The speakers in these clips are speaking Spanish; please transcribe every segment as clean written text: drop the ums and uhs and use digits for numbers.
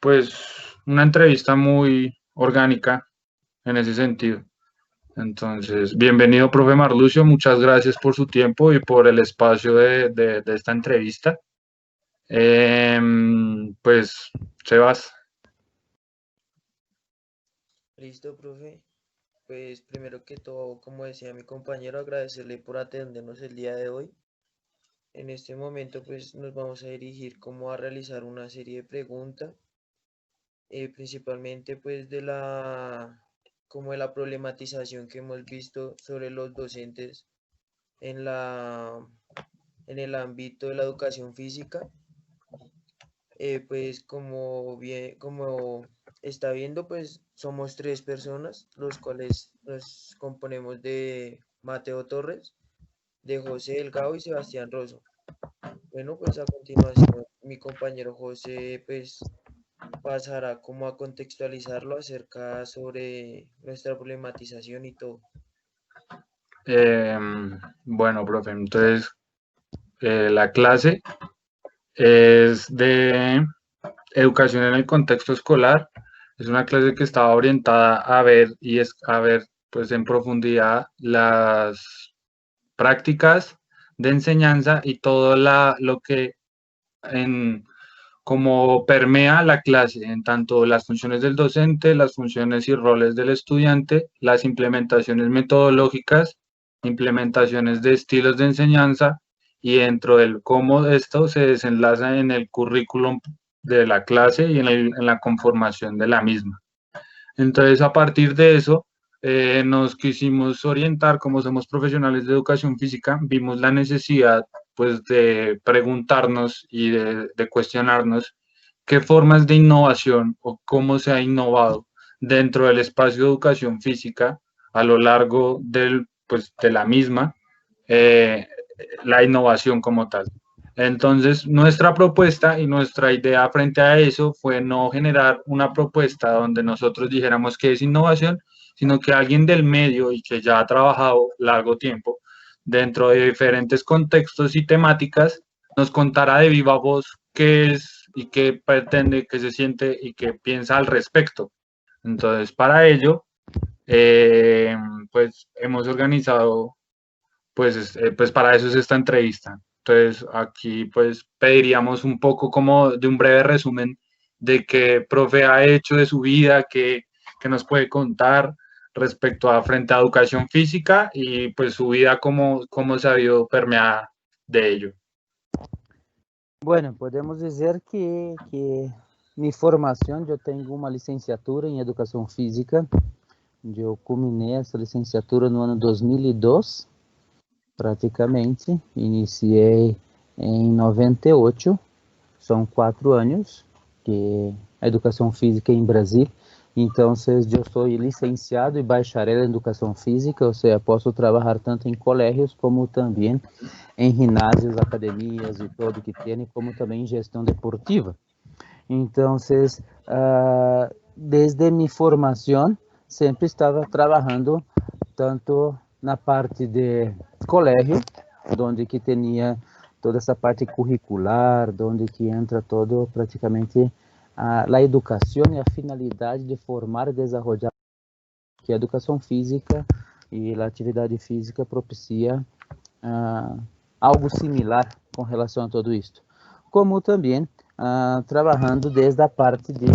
pues una entrevista muy orgánica en ese sentido. Entonces, bienvenido, profe Marlucio, muchas gracias por su tiempo y por el espacio de esta entrevista. Pues, Sebas, Listo, profe. Pues primero que todo, como decía mi compañero, agradecerle por atendernos el día de hoy. En este momento, pues nos vamos a dirigir como a realizar una serie de preguntas, principalmente pues como de la problematización que hemos visto sobre los docentes en en el ámbito de la educación física. Pues como está viendo, pues somos tres personas, los cuales nos componemos de Mateo Torres, de José Delgado y Sebastián Rosso. Bueno, pues a continuación mi compañero José pues pasará como a contextualizarlo acerca sobre nuestra problematización y todo. bueno, profe, entonces la clase es de educación en el contexto escolar. Es una clase que estaba orientada a ver a ver pues en profundidad las prácticas de enseñanza y todo lo que en como permea la clase en tanto las funciones del docente, las funciones y roles del estudiante, las implementaciones metodológicas, implementaciones de estilos de enseñanza y dentro del cómo esto se desenlaza en el currículum de la clase y en la conformación de la misma. Entonces, a partir de eso, nos quisimos orientar, como somos profesionales de educación física, vimos la necesidad pues de preguntarnos y de cuestionarnos qué formas de innovación o cómo se ha innovado dentro del espacio de educación física a lo largo pues, de la misma, eh, la innovación como tal. Entonces, nuestra propuesta y nuestra idea frente a eso fue no generar una propuesta donde nosotros dijéramos que es innovación, sino que alguien del medio y que ya ha trabajado largo tiempo dentro de diferentes contextos y temáticas nos contará de viva voz qué es y qué pretende, qué se siente y qué piensa al respecto. Entonces, para ello, eh, pues hemos organizado pues para eso es esta entrevista. Entonces, aquí pues pediríamos un poco como de un breve resumen de qué profe ha hecho de su vida, qué nos puede contar respecto a frente a educación física y pues su vida, cómo se ha ido permeada de ello. Bueno, podemos dizer que minha formação, eu tenho uma licenciatura em Educação Física. Eu culminei essa licenciatura no ano 2002, praticamente. Iniciei em 98, são 4 anos que a Educação Física em Brasil. Então, eu sou licenciado e bacharel em Educação Física, ou seja, posso trabalhar tanto em colégios como também em ginásios, academias e tudo que tem, como também em gestão deportiva. Então, desde minha formação, sempre estava trabalhando tanto na parte de colégio, onde que tinha toda essa parte curricular, onde que entra todo praticamente a educação e a finalidade de formar e desenvolver, que a educação física e a atividade física propicia algo similar com relação a tudo isto. Como também trabalhando desde a parte de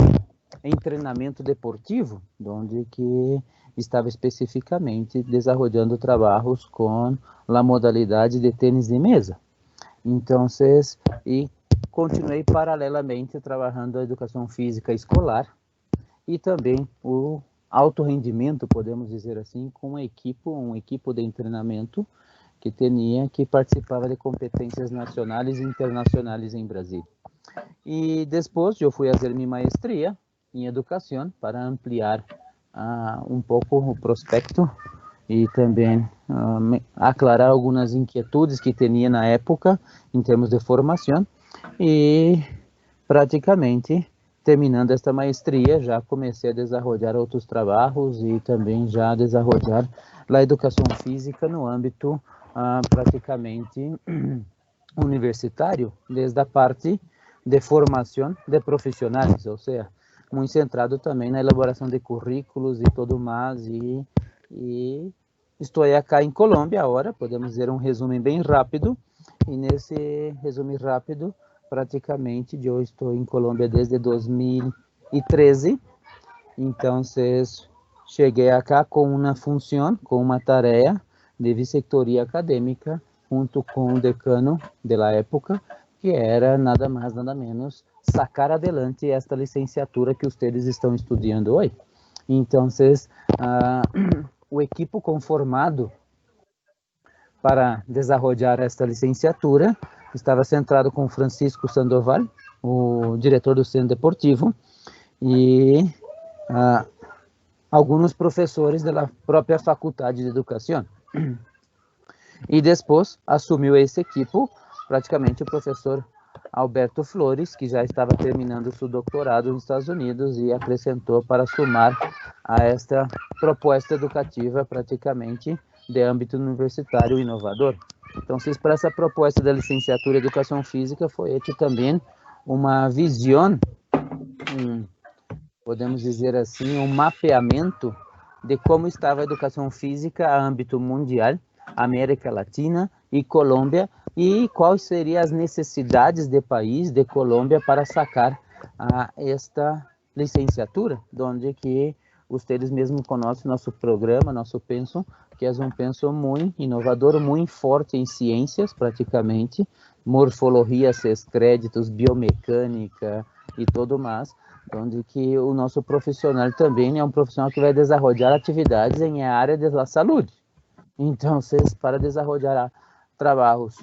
treinamento deportivo, onde que estava especificamente desenvolvendo trabalhos com a modalidade de tênis de mesa. Então, e continuei paralelamente trabalhando a educação física escolar e também o alto rendimento, podemos dizer assim, com um equipo de treinamento que participava de competências nacionais e internacionais em Brasil. E depois eu fui fazer minha maestria em educação para ampliar um pouco o prospecto e também aclarar algumas inquietudes que tinha na época em termos de formação. E praticamente terminando esta maestria já comecei a desenvolver outros trabalhos e também já a desenvolver a educação física no âmbito praticamente universitário, desde a parte de formação de profissionais, ou seja, muito centrado também na elaboração de currículos e tudo mais, e estou aí acá em Colômbia agora, podemos dizer um resumo bem rápido, e nesse resumo rápido, praticamente, eu estou em Colômbia desde 2013, então cheguei acá com uma função, com uma tarefa de vice-rectoria acadêmica, junto com o decano da época, que era nada mais, nada menos, sacar adelante esta licenciatura que vocês estão estudando hoje. Então, o equipo conformado para desenvolver esta licenciatura estava centrado com Francisco Sandoval, o diretor do Centro Deportivo, e alguns professores da própria Faculdade de Educação. E depois assumiu esse equipo praticamente o professor Alberto Flores, que já estava terminando seu doutorado nos Estados Unidos e acrescentou para somar a esta proposta educativa praticamente de âmbito universitário inovador. Então, para essa proposta da licenciatura em Educação Física foi hecho também uma visão, podemos dizer assim, um mapeamento de como estava a educação física a âmbito mundial, América Latina e Colômbia, e quais seriam as necessidades do país, de Colômbia, para sacar esta licenciatura, onde que vocês mesmos conhecem nosso programa, nosso penso, que é um penso muito inovador, muito forte em ciências, praticamente, morfologia, 6 créditos, biomecânica e tudo mais, onde que o nosso profissional também é um profissional que vai desenvolver atividades em área da saúde. Então, para desenvolver trabalhos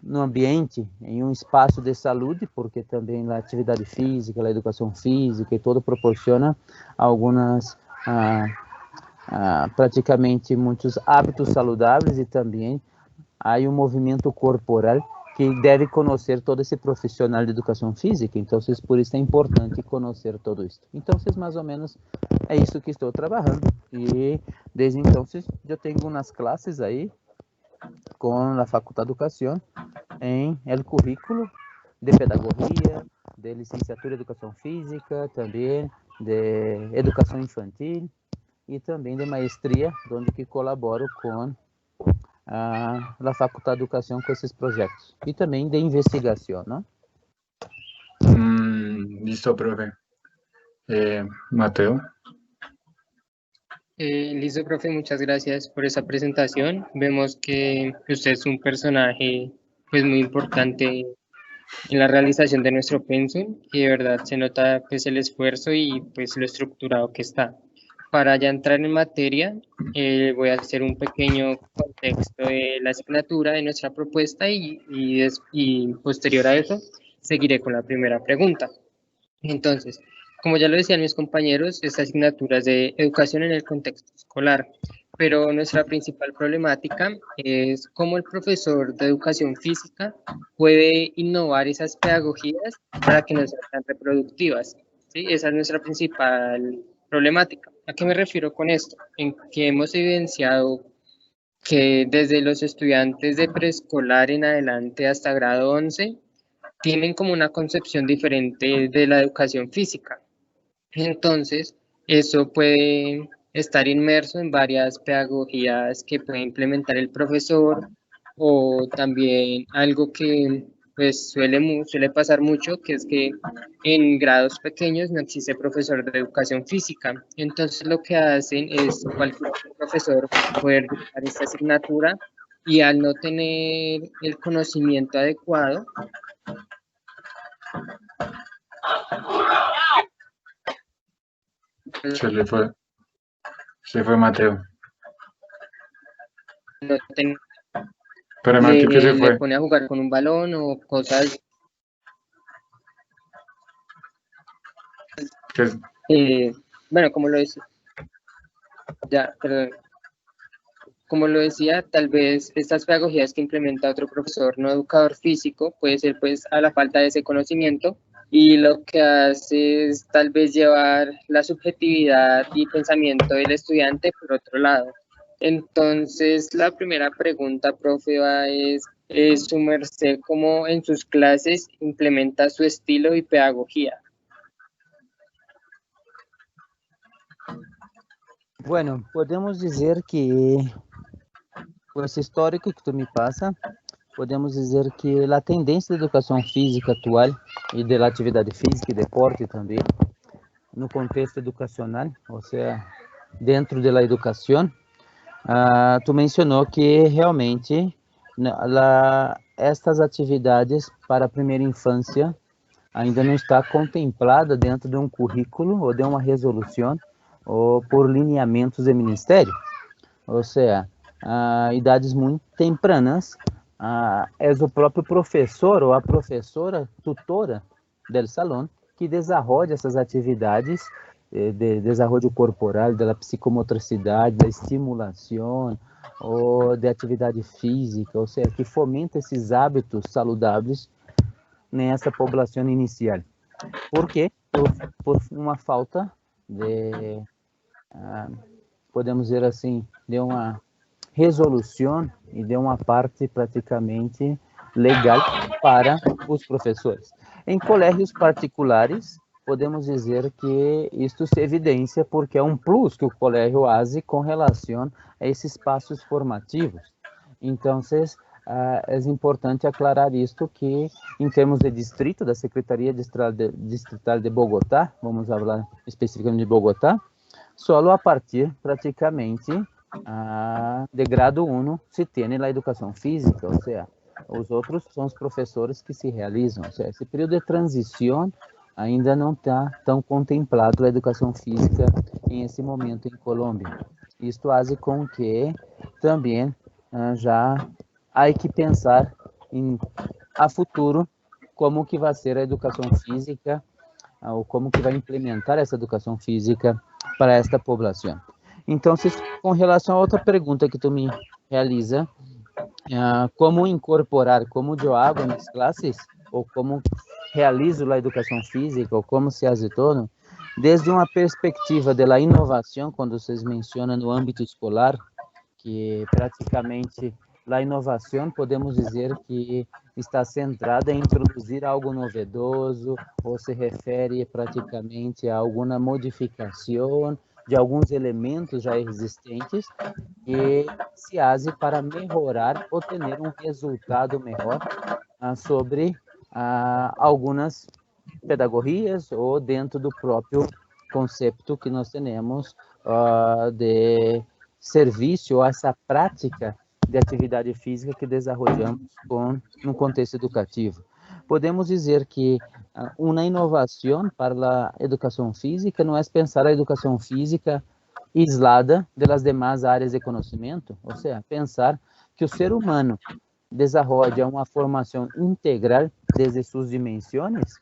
no ambiente, em um espaço de saúde, porque também a atividade física, a educação física e tudo proporciona algumas, praticamente muitos hábitos saudáveis, e também há um movimento corporal que deve conhecer todo esse profissional de educação física. Então, por isso é importante conhecer tudo isso. Então, mais ou menos é isso que estou trabalhando, e desde então eu tenho umas classes aí com a Faculdade de Educação em el currículo de pedagogia, de licenciatura em Educação Física, também de Educação Infantil e também de maestria, onde que colaboro com a Faculdade de Educação com esses projetos, e também de investigação, ¿no? Listo, profe. Mateo. Listo, profe, muchas gracias por esa presentación. Vemos que usted es un personaje pues muy importante en la realización de nuestro pensum, y de verdad se nota pues el esfuerzo y pues lo estructurado que está. Para ya entrar en materia, voy a hacer un pequeño contexto de la asignatura de nuestra propuesta, y posterior a eso seguiré con la primera pregunta. Entonces, como ya lo decían mis compañeros, esta asignatura es de educación en el contexto escolar, pero nuestra principal problemática es cómo el profesor de educación física puede innovar esas pedagogías para que no sean tan reproductivas, ¿sí? Esa es nuestra principal problemática. ¿A qué me refiero con esto? En que hemos evidenciado que desde los estudiantes de preescolar en adelante hasta grado 11, tienen como una concepción diferente de la educación física. Entonces, eso puede estar inmerso en varias pedagogías que puede implementar el profesor, o también algo que pues suele pasar mucho, que es que en grados pequeños no existe profesor de educación física. Entonces lo que hacen es cualquier profesor poder dictar esta asignatura, y al no tener el conocimiento adecuado, Se fue Mateo. no Pero Mateo, que se fue. le pone a jugar con un balón o cosas. Bueno, como lo decía, como lo decía, tal vez estas pedagogías que implementa otro profesor no educador físico puede ser pues a la falta de ese conocimiento, y lo que hace es tal vez llevar la subjetividad y pensamiento del estudiante por otro lado. Entonces, la primera pregunta, profe, es su merced cómo en sus clases implementa su estilo y pedagogía. Bueno, podemos dizer que, com esse histórico que tu me passa, podemos dizer que a tendência da educação física atual e da atividade física e deporte também, no contexto educacional, ou seja, dentro da educação, tu mencionou que realmente estas atividades para a primeira infância ainda não está contemplada dentro de um currículo ou de uma resolução ou por lineamentos do ministério. Ou seja, idades muito tempranas, é o próprio professor ou a professora tutora do salão que desenvolve essas atividades de desenvolvimento corporal, da psicomotricidade, da estimulação ou de atividade física, ou seja, que fomenta esses hábitos saudáveis nessa população inicial. Por quê? Por uma falta de, podemos dizer assim, de uma resolução e de uma parte praticamente legal para os professores. Em colégios particulares, podemos dizer que isto se evidencia porque é um plus que o colégio faz com relação a esses espaços formativos. Então, é importante aclarar isto que, em termos de distrito, da Secretaria Distrital de Bogotá, vamos falar especificamente de Bogotá, só a partir, praticamente, de grado 1 se tem a educação física, ou seja, os outros são os professores que se realizam, ou seja, esse período de transição ainda não está tão contemplado a educação física em esse momento em Colômbia. Isto faz com que também já há que pensar a futuro como que vai ser a educação física ou como que vai implementar essa educação física para esta população. Então, com relação a outra pergunta que tu me realiza, como incorporar, como eu hago nas classes, ou como realizo a educação física, ou como se faz todo, desde uma perspectiva da inovação, quando vocês mencionam no âmbito escolar, que praticamente a inovação, podemos dizer que está centrada em introduzir algo novedoso, ou se refere praticamente a alguma modificação de alguns elementos já existentes que se faz para melhorar ou ter um resultado melhor sobre algumas pedagogias ou dentro do próprio conceito que nós temos de serviço ou essa prática de atividade física que desenvolvemos no contexto educativo. Podemos dizer que uma inovação para a educação física não é pensar a educação física aislada das demais áreas de conhecimento, ou seja, pensar que o ser humano desenvolve uma formação integral desde suas dimensões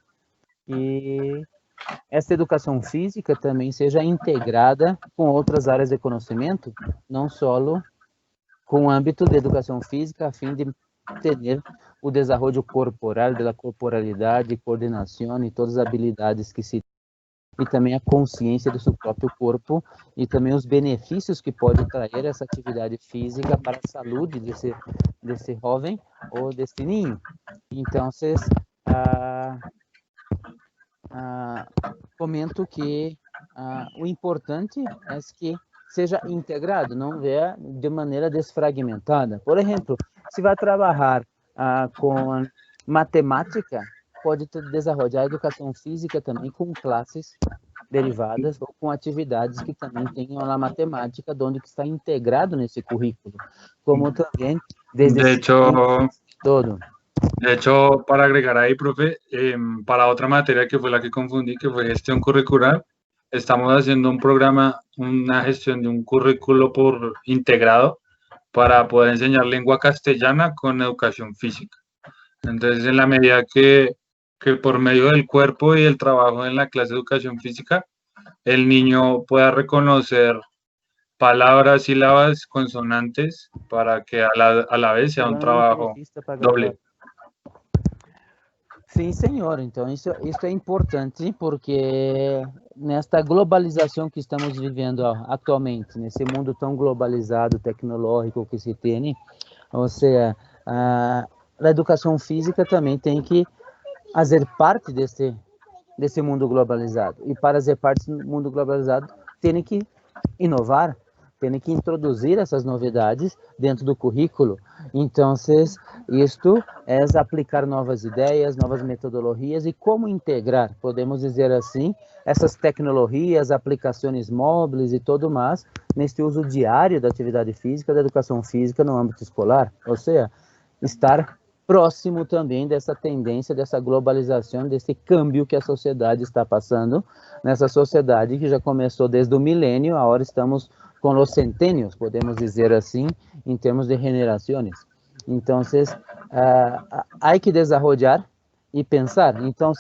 e essa educação física também seja integrada com outras áreas de conhecimento, não só com o âmbito de educação física, a fim de ter o desenvolvimento corporal, da corporalidade, coordenação e todas as habilidades que se e também a consciência do seu próprio corpo e também os benefícios que pode trazer essa atividade física para a saúde desse jovem ou desse ninho. Então, comento que o importante é que seja integrado, não é de maneira desfragmentada. Por exemplo, se vai trabalhar com matemática, pode desenvolver a educação física também com classes derivadas ou com atividades que também tenham a matemática, onde que está integrado nesse currículo, como também desde todo. De hecho, para agregar ahí, profe, para otra materia que fue la que confundí, que fue gestión curricular, estamos haciendo un programa, una gestión de un currículo por integrado para poder enseñar lengua castellana con educación física. Entonces, en la medida que por medio del cuerpo y el trabajo en la clase de educación física, el niño pueda reconocer palabras, sílabas, consonantes, para que a la vez sea un trabajo doble. Sim, senhor. Então, isso é importante porque nesta globalização que estamos vivendo atualmente, nesse mundo tão globalizado, tecnológico que se tem, ou seja, a educação física também tem que fazer parte desse mundo globalizado. E para fazer parte do mundo globalizado, tem que inovar, tem que introduzir essas novidades dentro do currículo. Então, isto é aplicar novas ideias, novas metodologias e como integrar, podemos dizer assim, essas tecnologias, aplicações móveis e tudo mais, neste uso diário da atividade física, da educação física no âmbito escolar. Ou seja, estar próximo também dessa tendência, dessa globalização, desse câmbio que a sociedade está passando, nessa sociedade que já começou desde o milênio, agora estamos com os centênios, podemos dizer assim, em termos de generações. Então, há que desenvolver e pensar. Então,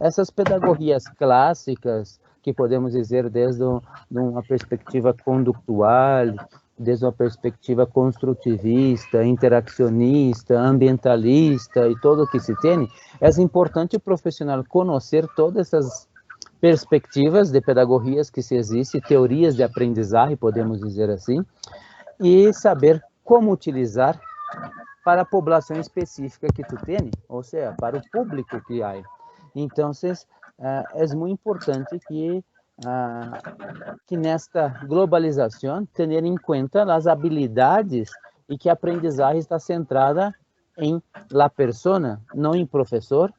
essas pedagogias clássicas, que podemos dizer desde uma perspectiva conductual, desde uma perspectiva construtivista, interaccionista, ambientalista e tudo o que se tem, é importante o profissional conhecer todas essas perspectivas de pedagogias que se existem, teorias de aprendizagem, podemos dizer assim, e saber como utilizar para a população específica que tu tem, ou seja, para o público que há. Então, é muito importante que nesta globalização tenha em conta as habilidades e que a aprendizagem está centrada em la persona, não em professor,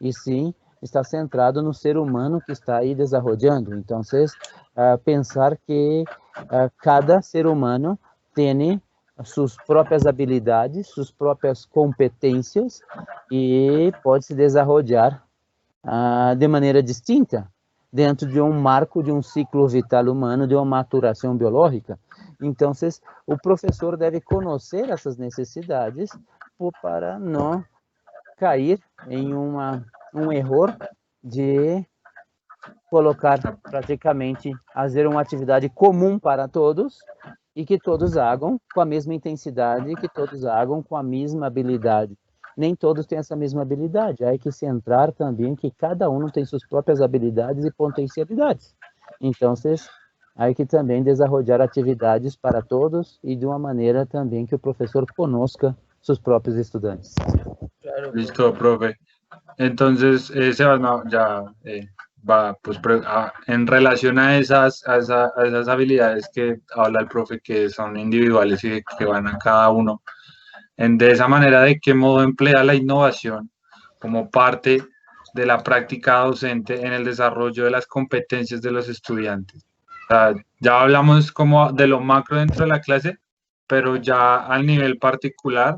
e sim está centrado no ser humano que está aí desenvolvendo. Então, pensar que cada ser humano tem suas próprias habilidades, suas próprias competências e pode se desenvolver de maneira distinta dentro de um marco de um ciclo vital humano, de uma maturação biológica. Então, o professor deve conhecer essas necessidades para não cair em um erro de colocar praticamente fazer uma atividade comum para todos e que todos hagam com a mesma intensidade, que todos hagam com a mesma habilidade. Nem todos têm essa mesma habilidade. Há que centrar também que cada um tem suas próprias habilidades e potencialidades. Então, há que também desenvolver atividades para todos e de uma maneira também que o professor conozca seus próprios estudantes. Claro, Listo, profe. Entonces, Sebas, no, ya va, pues en relación a esas habilidades que habla el profe, que son individuales y que van a cada uno, de esa manera, ¿de qué modo emplea la innovación como parte de la práctica docente en el desarrollo de las competencias de los estudiantes? O sea, ya hablamos como de lo macro dentro de la clase, pero ya al nivel particular,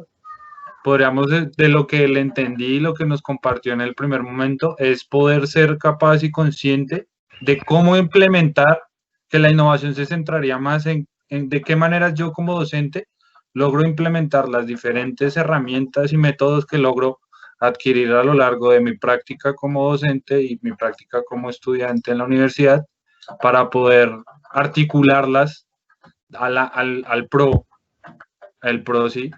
podríamos, de lo que le entendí y lo que nos compartió en el primer momento, es poder ser capaz y consciente de cómo implementar, que la innovación se centraría más en de qué manera yo como docente logro implementar las diferentes herramientas y métodos que logro adquirir a lo largo de mi práctica como docente y mi práctica como estudiante en la universidad para poder articularlas al pro, sí,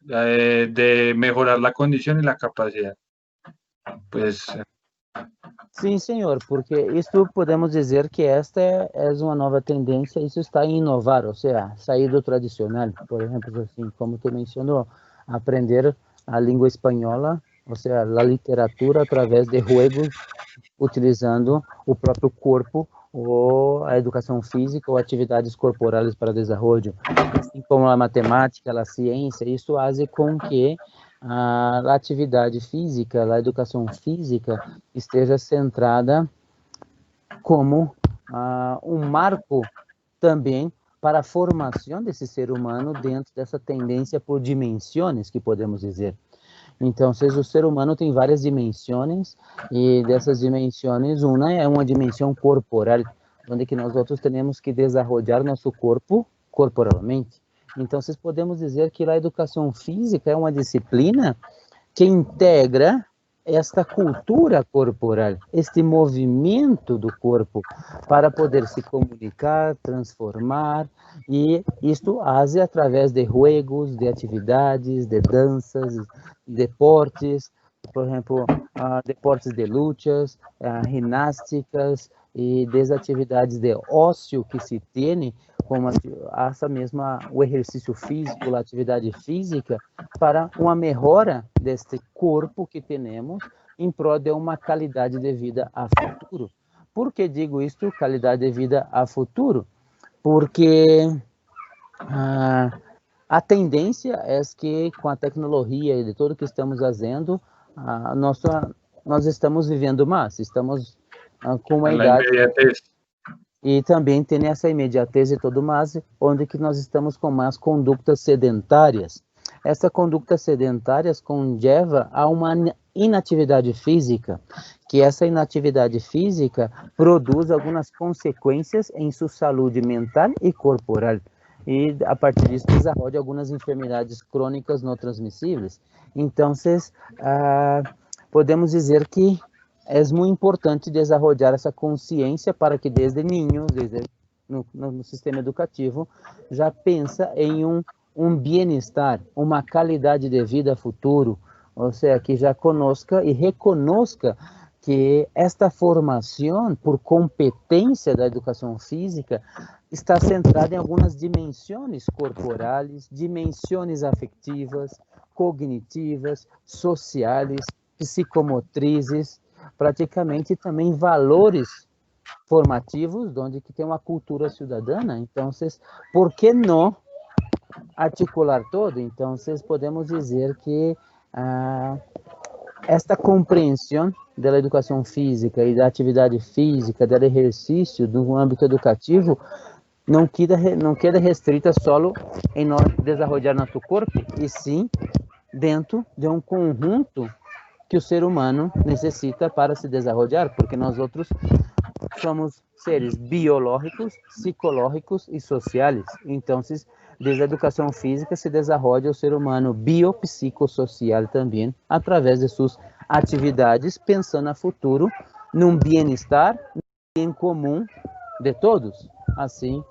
de mejorar la condición y la capacidad. Pues... Sim, senhor, porque isto podemos dizer que esta é uma nova tendência, isso está em inovar, ou seja, sair do tradicional. Por exemplo, assim, como tu mencionou, aprender a língua espanhola, ou seja, a literatura através de jogos, utilizando o próprio corpo, ou a educação física, ou atividades corporais para desenvolvimento. Assim como a matemática, a ciência, isso faz com que a atividade física, a educação física esteja centrada como um marco também para a formação desse ser humano dentro dessa tendência por dimensões, que podemos dizer. Então, o ser humano tem várias dimensões, e dessas dimensões, uma é uma dimensão corporal, onde que nós outros temos que desenvolver nosso corpo corporalmente. Então, podemos dizer que a educação física é uma disciplina que integra esta cultura corporal, este movimento do corpo, para poder se comunicar, transformar, e isto faz através de jogos, de atividades, de danças, deportes, por exemplo, deportes de lutas, ginásticas e desatividades de ócio que se tem, como essa mesma, o exercício físico, a atividade física, para uma melhora deste corpo que temos em prol de uma qualidade de vida a futuro. Por que digo isto, qualidade de vida a futuro? porque a tendência é que com a tecnologia e de tudo que estamos fazendo, nós estamos vivendo mais, estamos com uma La idade inmediatez. e também tem essa imediatez e tudo mais, onde que nós estamos com mais condutas sedentárias. Essa conduta sedentárias conlleva a uma inatividade física, que essa inatividade física produz algumas consequências em sua saúde mental e corporal. E, a partir disso, desenvolve algumas enfermidades crônicas não transmissíveis. Então, podemos dizer que é muito importante desenvolver essa consciência para que desde niño, no sistema educativo, já pensa em um bem-estar, uma qualidade de vida futuro, ou seja, que já conosca e reconozca que esta formação por competência da educação física está centrada em algumas dimensões corporais, dimensões afetivas, cognitivas, sociais, psicomotrizes, praticamente também valores formativos, onde que tem uma cultura cidadana. Então, por que não articular todo? Então, podemos dizer que esta compreensão da educação física e da atividade física, do exercício no âmbito educativo, não queda restrita só em nós desenvolver nosso corpo, e sim dentro de um conjunto que o ser humano necessita para se desenvolver, porque nós outros somos seres biológicos, psicológicos e sociais. Então, desde a educação física se desenvolve o ser humano biopsicossocial também, através de suas atividades, pensando a futuro, num bem-estar, em comum de todos. Assim,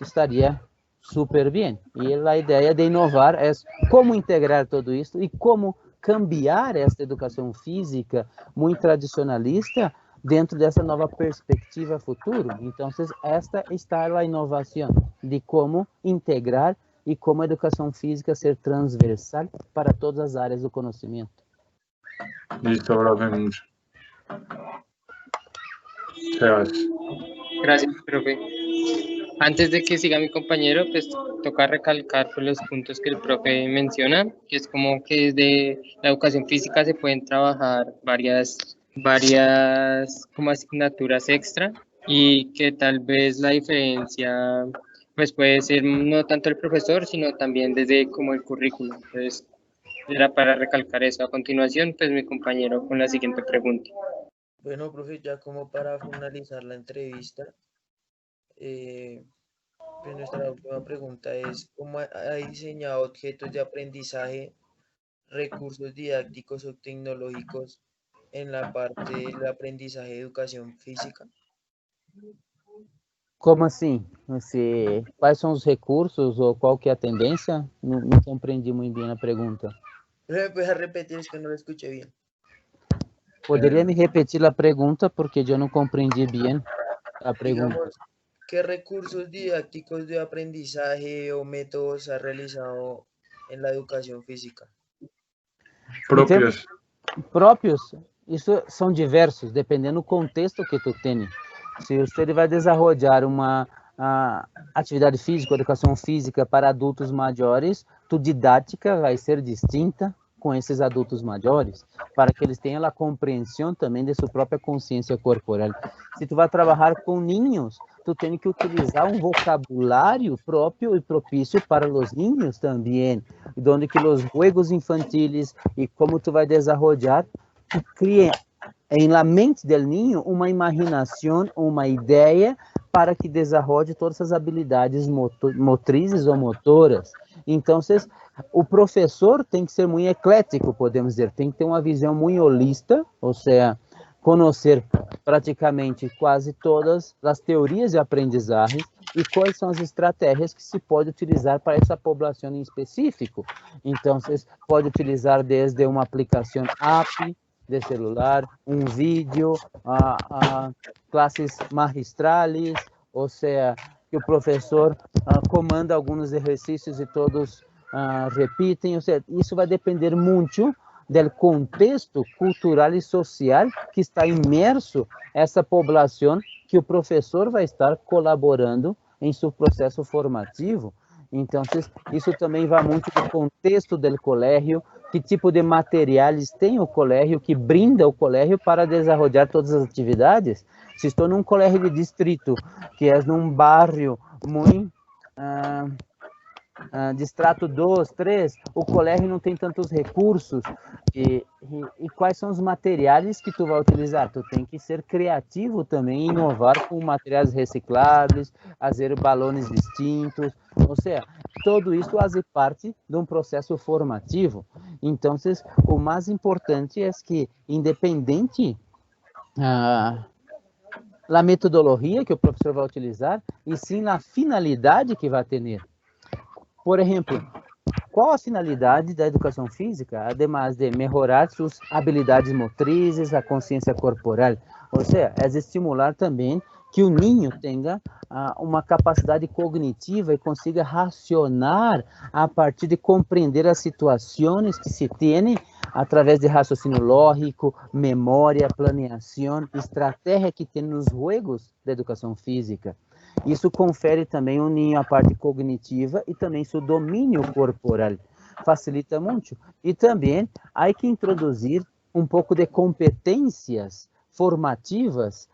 estaria super bem. E a ideia de inovar é como integrar tudo isso e como cambiar esta educação física muito tradicionalista dentro dessa nova perspectiva futuro. Então, esta está a inovação de como integrar e como a educação física ser transversal para todas as áreas do conhecimento. Listo, profe, mucho. Sebas. Gracias, profe. Antes de que siga mi compañero, pues toca recalcar pues, los puntos que el profe menciona, que es como que desde la educación física se pueden trabajar varias como asignaturas extra, y que tal vez la diferencia pues puede ser no tanto el profesor, sino también desde como el currículum. Entonces, era para recalcar eso. A continuación, pues mi compañero con la siguiente pregunta. Bueno, profe, ya como para finalizar la entrevista, pues nuestra última pregunta es, ¿cómo ha diseñado objetos de aprendizaje, recursos didácticos o tecnológicos en la parte del aprendizaje de educación física? Como assim? Quais são os recursos ou qual que é a tendência? Não compreendi muito bem a pergunta. ¿Me puedes repetir? Es que no lo escuché bien. Poderia me repetir a pergunta porque eu não compreendi bem a pergunta. Digamos, ¿qué recursos didácticos de aprendizaje o métodos ha realizado en la educación física? Propios. Próprios, isso são diversos, dependendo do contexto que tu tem. Se você vai desenvolver uma atividade física, educação física para adultos maiores, tu didática vai ser distinta com esses adultos maiores, para que eles tenham a compreensão também de sua própria consciência corporal. Se tu vai trabalhar com ninhos, tu tem que utilizar um vocabulário próprio e propício para os ninhos também, onde que os juegos infantis e como tu vai desenvolver, tu cria em la mente del niño uma imaginação, uma ideia para que desenvolva todas as habilidades motrizes ou motoras. Então, o professor tem que ser muito eclético, podemos dizer, tem que ter uma visão muito holista, ou seja, conhecer praticamente quase todas as teorias de aprendizagem e quais são as estratégias que se pode utilizar para essa população em específico. Então, você pode utilizar desde uma aplicação app de celular, um vídeo, classes magistrales, ou seja, que o professor comanda alguns exercícios e todos repetem. Ou seja, isso vai depender muito do contexto cultural e social que está imerso essa população que o professor vai estar colaborando em seu processo formativo. Então, isso também vai muito do contexto do colégio, que tipo de materiais tem o colégio, que brinda o colégio para desenvolver todas as atividades. Se estou num colégio de distrito, que é num bairro muito de extrato 2, 3, o colégio não tem tantos recursos. E quais são os materiais que tu vai utilizar? Tu tem que ser criativo também, inovar com materiais recicláveis, fazer balões distintos, ou seja, tudo isso faz parte de um processo formativo. Então, o mais importante é que, independente da metodologia que o professor vai utilizar, e sim a finalidade que vai ter. Por exemplo, qual a finalidade da educação física, ademais de melhorar suas habilidades motrizes, a consciência corporal? Ou seja, é estimular também que o ninho tenha uma capacidade cognitiva e consiga racionar a partir de compreender as situações que se tem através de raciocínio lógico, memória, planeação, estratégia que tem nos jogos da educação física. Isso confere também ao ninho a parte cognitiva e também seu domínio corporal. Facilita muito. E também há que introduzir um pouco de competências formativas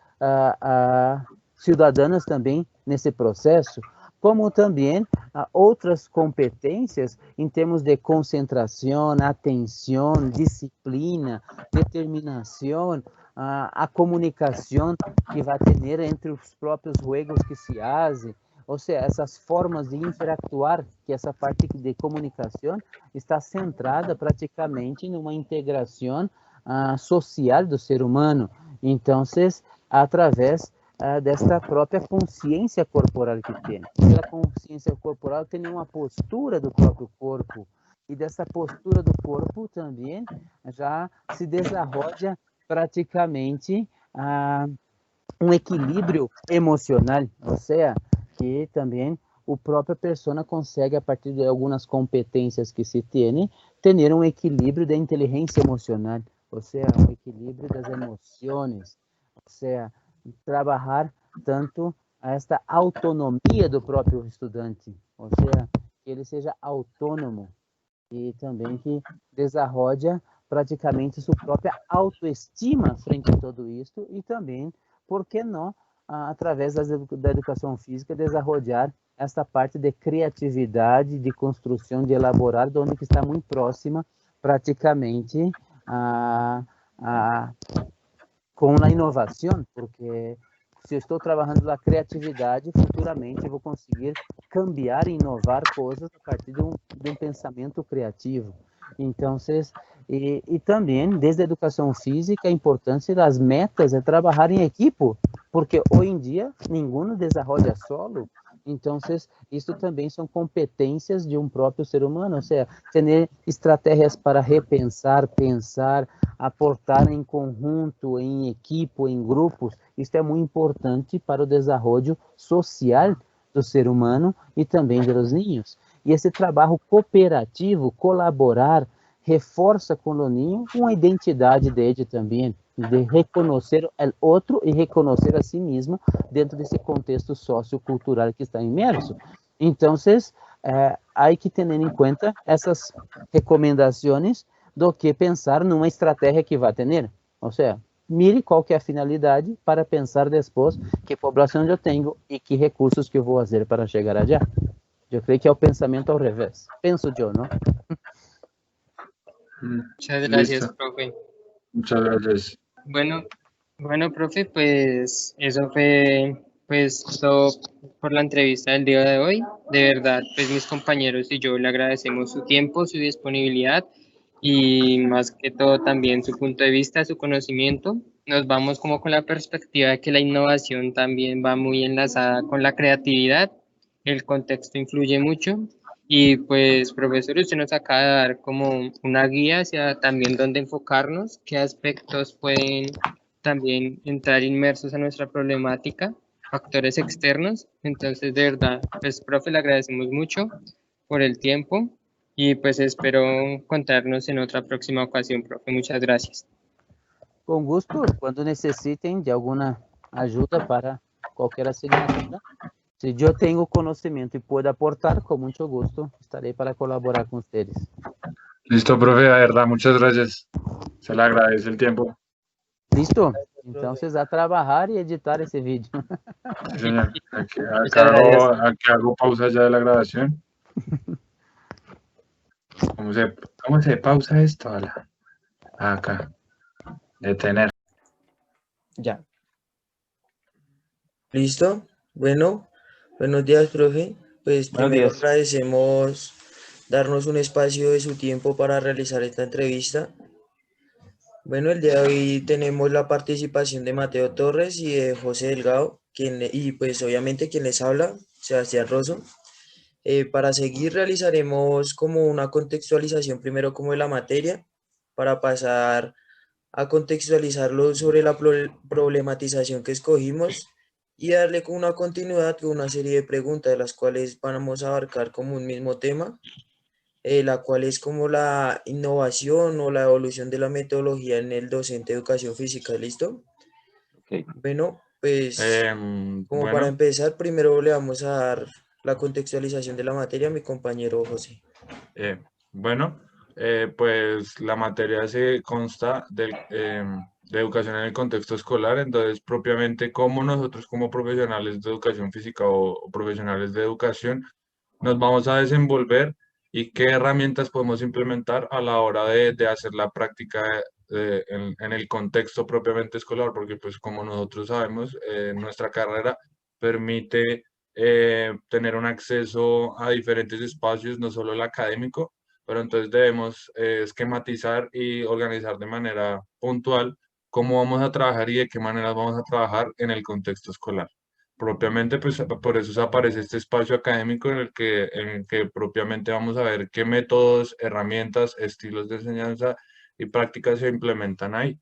cidadãs também nesse processo, como também outras competências em termos de concentração, atenção, disciplina, determinação, a comunicação que vai ter entre os próprios jogos que se fazem, ou seja, essas formas de interactuar, que essa parte de comunicação está centrada praticamente numa integração social do ser humano. Então, através desta própria consciência corporal que tem. Pela consciência corporal tem uma postura do próprio corpo, e dessa postura do corpo também já se desenvolve praticamente um equilíbrio emocional, ou seja, que também o própria pessoa consegue, a partir de algumas competências que se tem, ter um equilíbrio da inteligência emocional, ou seja, um equilíbrio das emoções, ou seja, trabalhar tanto esta autonomia do próprio estudante, ou seja, que ele seja autônomo e também que desenvolva praticamente sua própria autoestima frente a tudo isso e também, por que não, através da educação física, desenvolver essa parte de criatividade, de construção, de elaborar, onde que está muito próxima praticamente com a inovação, porque se eu estou trabalhando na criatividade, futuramente eu vou conseguir cambiar e inovar coisas a partir de um pensamento criativo. Então, e também, desde a educação física, a importância das metas é trabalhar em equipe, porque hoje em dia, ninguém desenvolve solo. Então, isso também são competências de um próprio ser humano, ou seja, ter estratégias para repensar, pensar, aportar em conjunto, em equipe, em grupos. Isso é muito importante para o desenvolvimento social do ser humano e também dos ninhos. E esse trabalho cooperativo, colaborar, reforça com o ninho uma identidade dele também, de reconhecer o outro e reconhecer a si mesmo dentro desse contexto sociocultural que está imerso. Então, há que ter em conta essas recomendações do que pensar numa estratégia que vai ter. Ou seja, mire qual que é a finalidade para pensar depois que população eu tenho e que recursos que eu vou fazer para chegar allá. Eu creio que é o pensamento ao revés. Penso eu, não? Muchas gracias, Listo. profe. Muchas gracias. Bueno, profe, pues eso fue pues todo por la entrevista del día de hoy. De verdad, pues mis compañeros y yo le agradecemos su tiempo, su disponibilidad y más que todo también su punto de vista, su conocimiento. Nos vamos como con la perspectiva de que la innovación también va muy enlazada con la creatividad. El contexto influye mucho. Y pues, profesor, usted nos acaba de dar como una guía hacia también dónde enfocarnos, qué aspectos pueden también entrar inmersos a nuestra problemática, factores externos. Entonces, de verdad, pues, profe, le agradecemos mucho por el tiempo y pues espero encontrarnos en otra próxima ocasión, profe. Muchas gracias. Com gusto, quando necessitem de alguma ajuda para qualquer asignatura, Si yo tengo conocimiento y puedo aportar, con mucho gusto estaré para colaborar con ustedes. Listo, profe, de verdad, muchas gracias. Se le agradece el tiempo. ¿Listo? Profe. Entonces a trabajar y editar ese vídeo. Sí, señor. Aquí, Muchas gracias. aquí hago pausa ya de la grabación. ¿Cómo se pausa esto? Acá. Detener. Ya. ¿Listo? Bueno, buenos días, profe. Pues Buenos primero días. agradecemos darnos un espacio de su tiempo para realizar esta entrevista. Bueno, el día de hoy tenemos la participación de Mateo Torres y de José Delgado, y pues obviamente quien les habla, Sebastián Rosso. Para seguir realizaremos como una contextualización primero como de la materia, para pasar a contextualizarlo sobre la problematización que escogimos y darle con una continuidad con una serie de preguntas de las cuales vamos a abarcar como un mismo tema, la cual es como la innovación o la evolución de la metodología en el docente de educación física. ¿Listo? Ok. Bueno, pues como para Bueno, empezar, primero le vamos a dar la contextualización de la materia a mi compañero José. eh, bueno, pues la materia se consta de educación en el contexto escolar, entonces propiamente cómo nosotros como profesionales de educación física o profesionales de educación nos vamos a desenvolver y qué herramientas podemos implementar a la hora de hacer la práctica en el contexto propiamente escolar, porque pues como nosotros sabemos, nuestra carrera permite tener un acceso a diferentes espacios, no solo el académico, pero entonces debemos esquematizar y organizar de manera puntual cómo vamos a trabajar y de qué maneras vamos a trabajar en el contexto escolar. Propiamente, pues por eso se aparece este espacio académico en el que propiamente vamos a ver qué métodos, herramientas, estilos de enseñanza y prácticas se implementan ahí.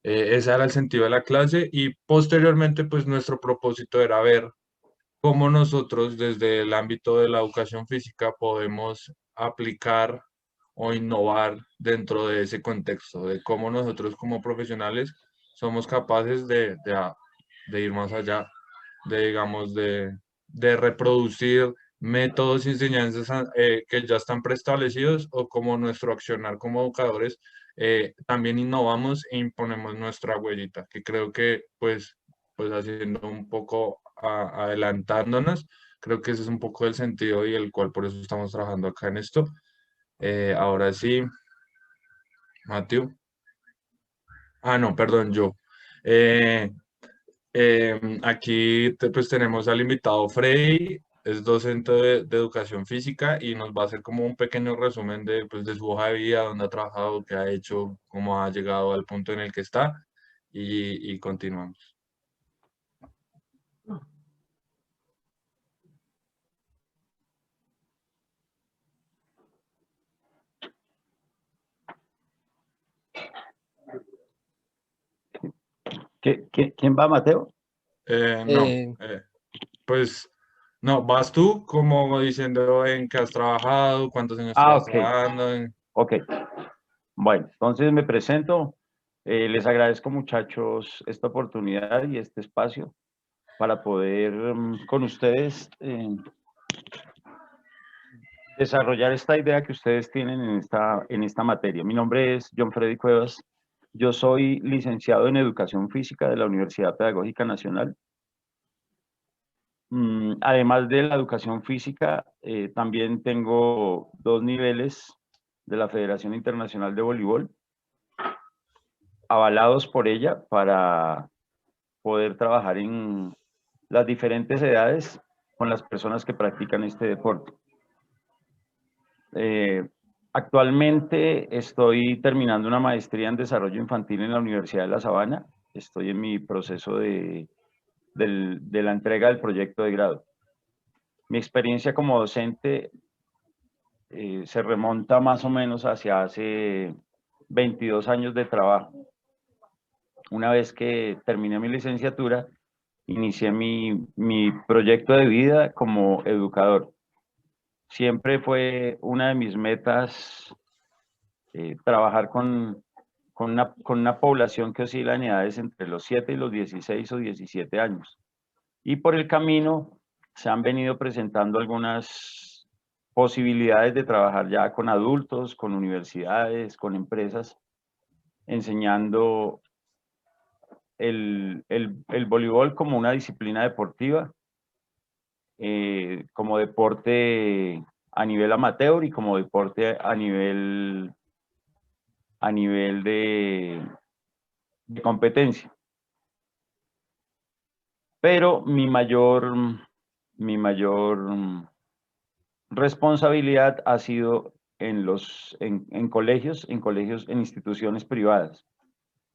Ese era el sentido de la clase y posteriormente, pues nuestro propósito era ver cómo nosotros desde el ámbito de la educación física podemos aplicar o innovar dentro de ese contexto, de cómo nosotros como profesionales somos capaces de ir más allá, de, digamos, de reproducir métodos y enseñanzas que ya están preestablecidos o como nuestro accionar como educadores, también innovamos e imponemos nuestra huellita, que creo que pues haciendo un poco adelantándonos, creo que ese es un poco el sentido y el cual por eso estamos trabajando acá en esto. Ahora sí, Mateo. Ah, no, perdón, yo. Eh, Aquí pues tenemos al invitado Freddy, es docente de educación física y nos va a hacer como un pequeño resumen pues, de su hoja de vida, dónde ha trabajado, qué ha hecho, cómo ha llegado al punto en el que está y continuamos. ¿Quién va, Mateo? No, Eh, pues no, vas tú como diciendo en qué has trabajado, cuántos años Ah, llevas ok, trabajando. ok. Bueno, entonces me presento. Les agradezco, muchachos, esta oportunidad y este espacio para poder con ustedes desarrollar esta idea que ustedes tienen en esta materia. Mi nombre es John Freddy Cuevas. Yo soy licenciado en Educación Física de la Universidad Pedagógica Nacional. Además de la educación física, también tengo 2 niveles de la Federación Internacional de Voleibol, avalados por ella para poder trabajar en las diferentes edades con las personas que practican este deporte. Actualmente estoy terminando una maestría en desarrollo infantil en la Universidad de La Sabana. Estoy en mi proceso de la entrega del proyecto de grado. Mi experiencia como docente se remonta más o menos hacia hace 22 años de trabajo. Una vez que terminé mi licenciatura, inicié mi proyecto de vida como educador. Siempre fue una de mis metas trabajar con una población que oscila en edades entre los 7 y los 16 o 17 años. Y por el camino se han venido presentando algunas posibilidades de trabajar ya con adultos, con universidades, con empresas, enseñando el voleibol como una disciplina deportiva, como deporte a nivel amateur y como deporte a nivel de competencia. Pero mi mayor responsabilidad ha sido en colegios, en instituciones privadas.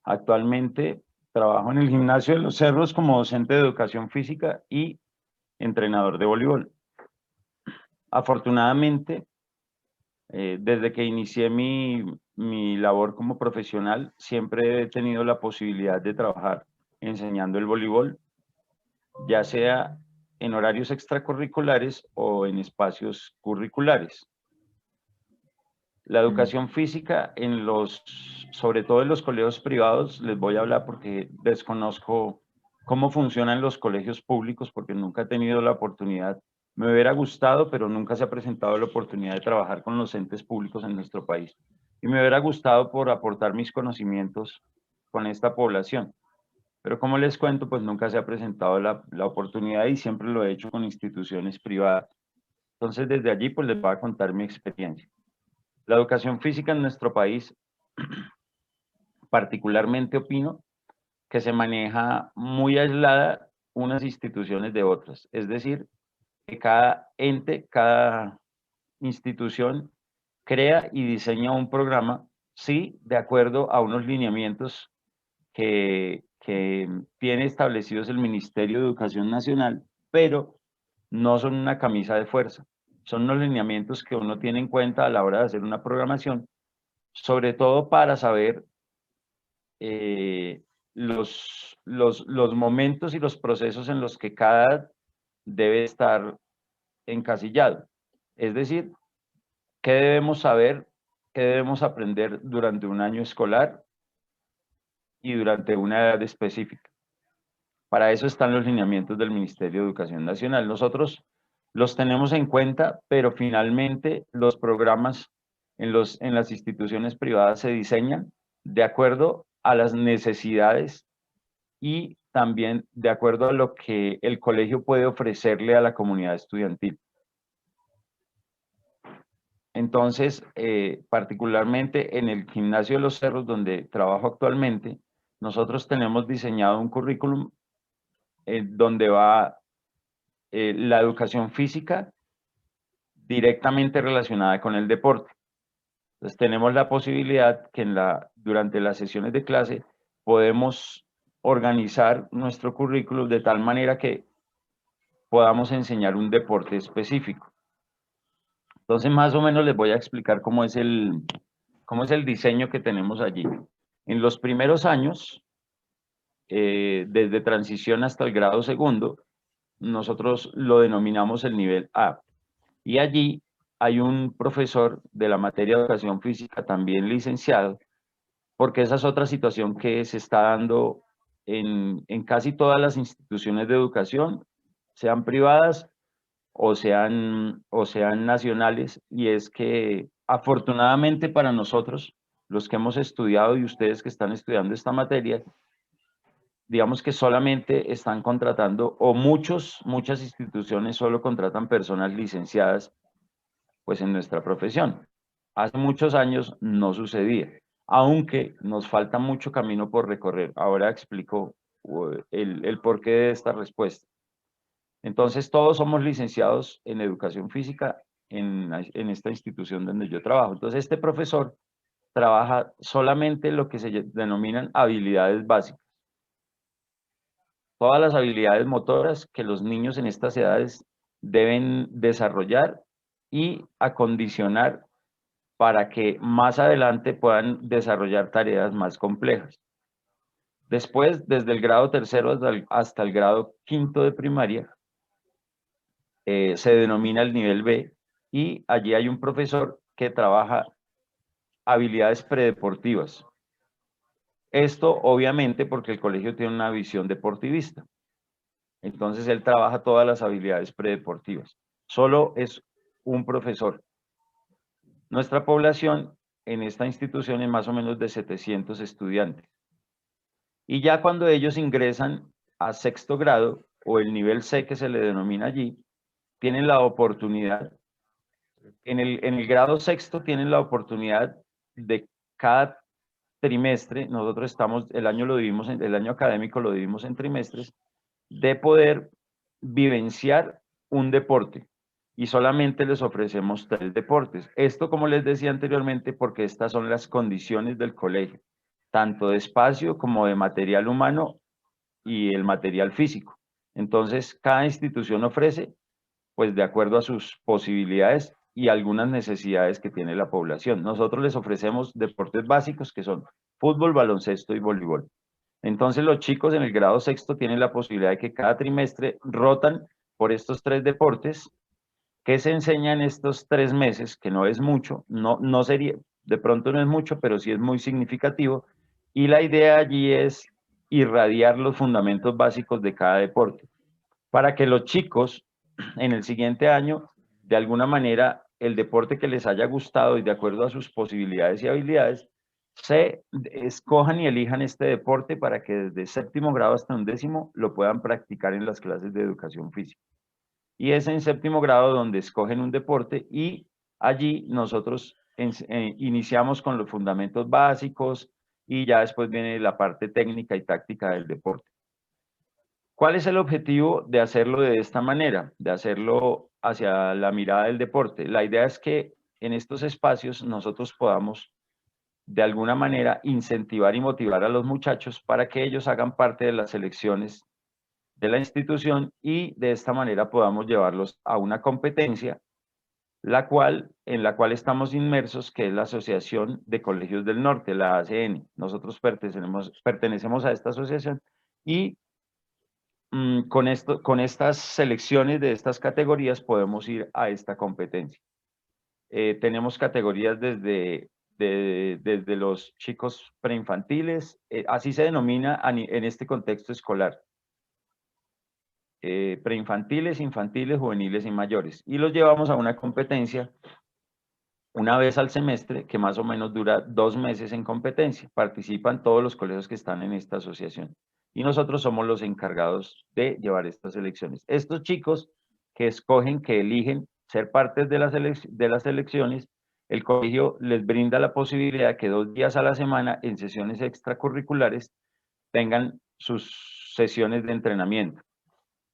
Actualmente trabajo en el Gimnasio de los Cerros como docente de educación física y entrenador de voleibol. Afortunadamente, desde que inicié mi labor como profesional, siempre he tenido la posibilidad de trabajar enseñando el voleibol, ya sea en horarios extracurriculares o en espacios curriculares. La educación física sobre todo en los colegios privados, les voy a hablar porque desconozco cómo funcionan los colegios públicos, porque nunca he tenido la oportunidad. Me hubiera gustado, pero nunca se ha presentado la oportunidad de trabajar con los entes públicos en nuestro país. Y me hubiera gustado por aportar mis conocimientos con esta población. Pero como les cuento, pues nunca se ha presentado la oportunidad y siempre lo he hecho con instituciones privadas. Entonces, desde allí, pues les voy a contar mi experiencia. La educación física en nuestro país, particularmente opino, que se maneja muy aislada unas instituciones de otras. Es decir, que cada ente, cada institución crea y diseña un programa, sí, de acuerdo a unos lineamientos que tiene establecidos el Ministerio de Educación Nacional, pero no son una camisa de fuerza. Son los lineamientos que uno tiene en cuenta a la hora de hacer una programación, sobre todo para saber los momentos y los procesos en los que cada debe estar encasillado. Es decir, qué debemos saber, qué debemos aprender durante un año escolar y durante una edad específica. Para eso están los lineamientos del Ministerio de Educación Nacional. Nosotros los tenemos en cuenta, pero finalmente los programas en las instituciones privadas se diseñan de acuerdo a las necesidades y también de acuerdo a lo que el colegio puede ofrecerle a la comunidad estudiantil. Entonces, particularmente en el Gimnasio de los Cerros, donde trabajo actualmente, nosotros tenemos diseñado un currículum donde va la educación física directamente relacionada con el deporte. Entonces tenemos la posibilidad que durante las sesiones de clase podemos organizar nuestro currículum de tal manera que podamos enseñar un deporte específico. Entonces más o menos les voy a explicar cómo es el diseño que tenemos allí. En los primeros años, desde transición hasta el grado segundo, nosotros lo denominamos el nivel A. Y allí hay un profesor de la materia de educación física, también licenciado, porque esa es otra situación que se está dando en casi todas las instituciones de educación, sean privadas o sean nacionales, y es que afortunadamente para nosotros, los que hemos estudiado y ustedes que están estudiando esta materia, digamos que solamente están contratando, o muchas instituciones solo contratan personas licenciadas, pues en nuestra profesión. Hace muchos años no sucedía, aunque nos falta mucho camino por recorrer. Ahora explico el porqué de esta respuesta. Entonces, todos somos licenciados en educación física en esta institución donde yo trabajo. Entonces, este profesor trabaja solamente lo que se denominan habilidades básicas. Todas las habilidades motoras que los niños en estas edades deben desarrollar y acondicionar para que más adelante puedan desarrollar tareas más complejas. Después, desde el grado tercero hasta el grado quinto de primaria, se denomina el nivel B, y allí hay un profesor que trabaja habilidades predeportivas. Esto obviamente porque el colegio tiene una visión deportivista. Entonces él trabaja todas las habilidades predeportivas. Solo es un profesor. Nuestra población en esta institución es más o menos de 700 estudiantes. Y ya cuando ellos ingresan a sexto grado, o el nivel C que se le denomina allí, tienen la oportunidad, en el grado sexto tienen la oportunidad de cada trimestre, nosotros estamos, el año académico lo dividimos en trimestres, de poder vivenciar un deporte. Y solamente les ofrecemos 3 deportes. Esto, como les decía anteriormente, porque estas son las condiciones del colegio, tanto de espacio como de material humano y el material físico. Entonces, cada institución ofrece, pues de acuerdo a sus posibilidades y algunas necesidades que tiene la población. Nosotros les ofrecemos deportes básicos que son fútbol, baloncesto y voleibol. Entonces los chicos en el grado sexto tienen la posibilidad de que cada trimestre rotan por estos 3 deportes que se enseñan estos 3 meses, que no es mucho, no sería, de pronto no es mucho, pero sí es muy significativo, y la idea allí es irradiar los fundamentos básicos de cada deporte, para que los chicos en el siguiente año, de alguna manera, el deporte que les haya gustado y de acuerdo a sus posibilidades y habilidades, se escojan y elijan este deporte para que desde séptimo grado hasta undécimo lo puedan practicar en las clases de educación física. Y es en séptimo grado donde escogen un deporte y allí nosotros iniciamos con los fundamentos básicos y ya después viene la parte técnica y táctica del deporte. ¿Cuál es el objetivo de hacerlo de esta manera? De hacerlo hacia la mirada del deporte. La idea es que en estos espacios nosotros podamos de alguna manera incentivar y motivar a los muchachos para que ellos hagan parte de las selecciones de la institución y de esta manera podamos llevarlos a una competencia, en la cual estamos inmersos, que es la Asociación de Colegios del Norte, la ACN. Nosotros pertenecemos a esta asociación y con estas selecciones de estas categorías podemos ir a esta competencia. Tenemos categorías desde los chicos preinfantiles, así se denomina en este contexto escolar. Preinfantiles, infantiles, juveniles y mayores. Y los llevamos a una competencia una vez al semestre, que más o menos dura 2 meses en competencia. Participan todos los colegios que están en esta asociación. Y nosotros somos los encargados de llevar estas elecciones. Estos chicos que escogen, que eligen ser parte de las elecciones, el colegio les brinda la posibilidad de que 2 días a la semana en sesiones extracurriculares tengan sus sesiones de entrenamiento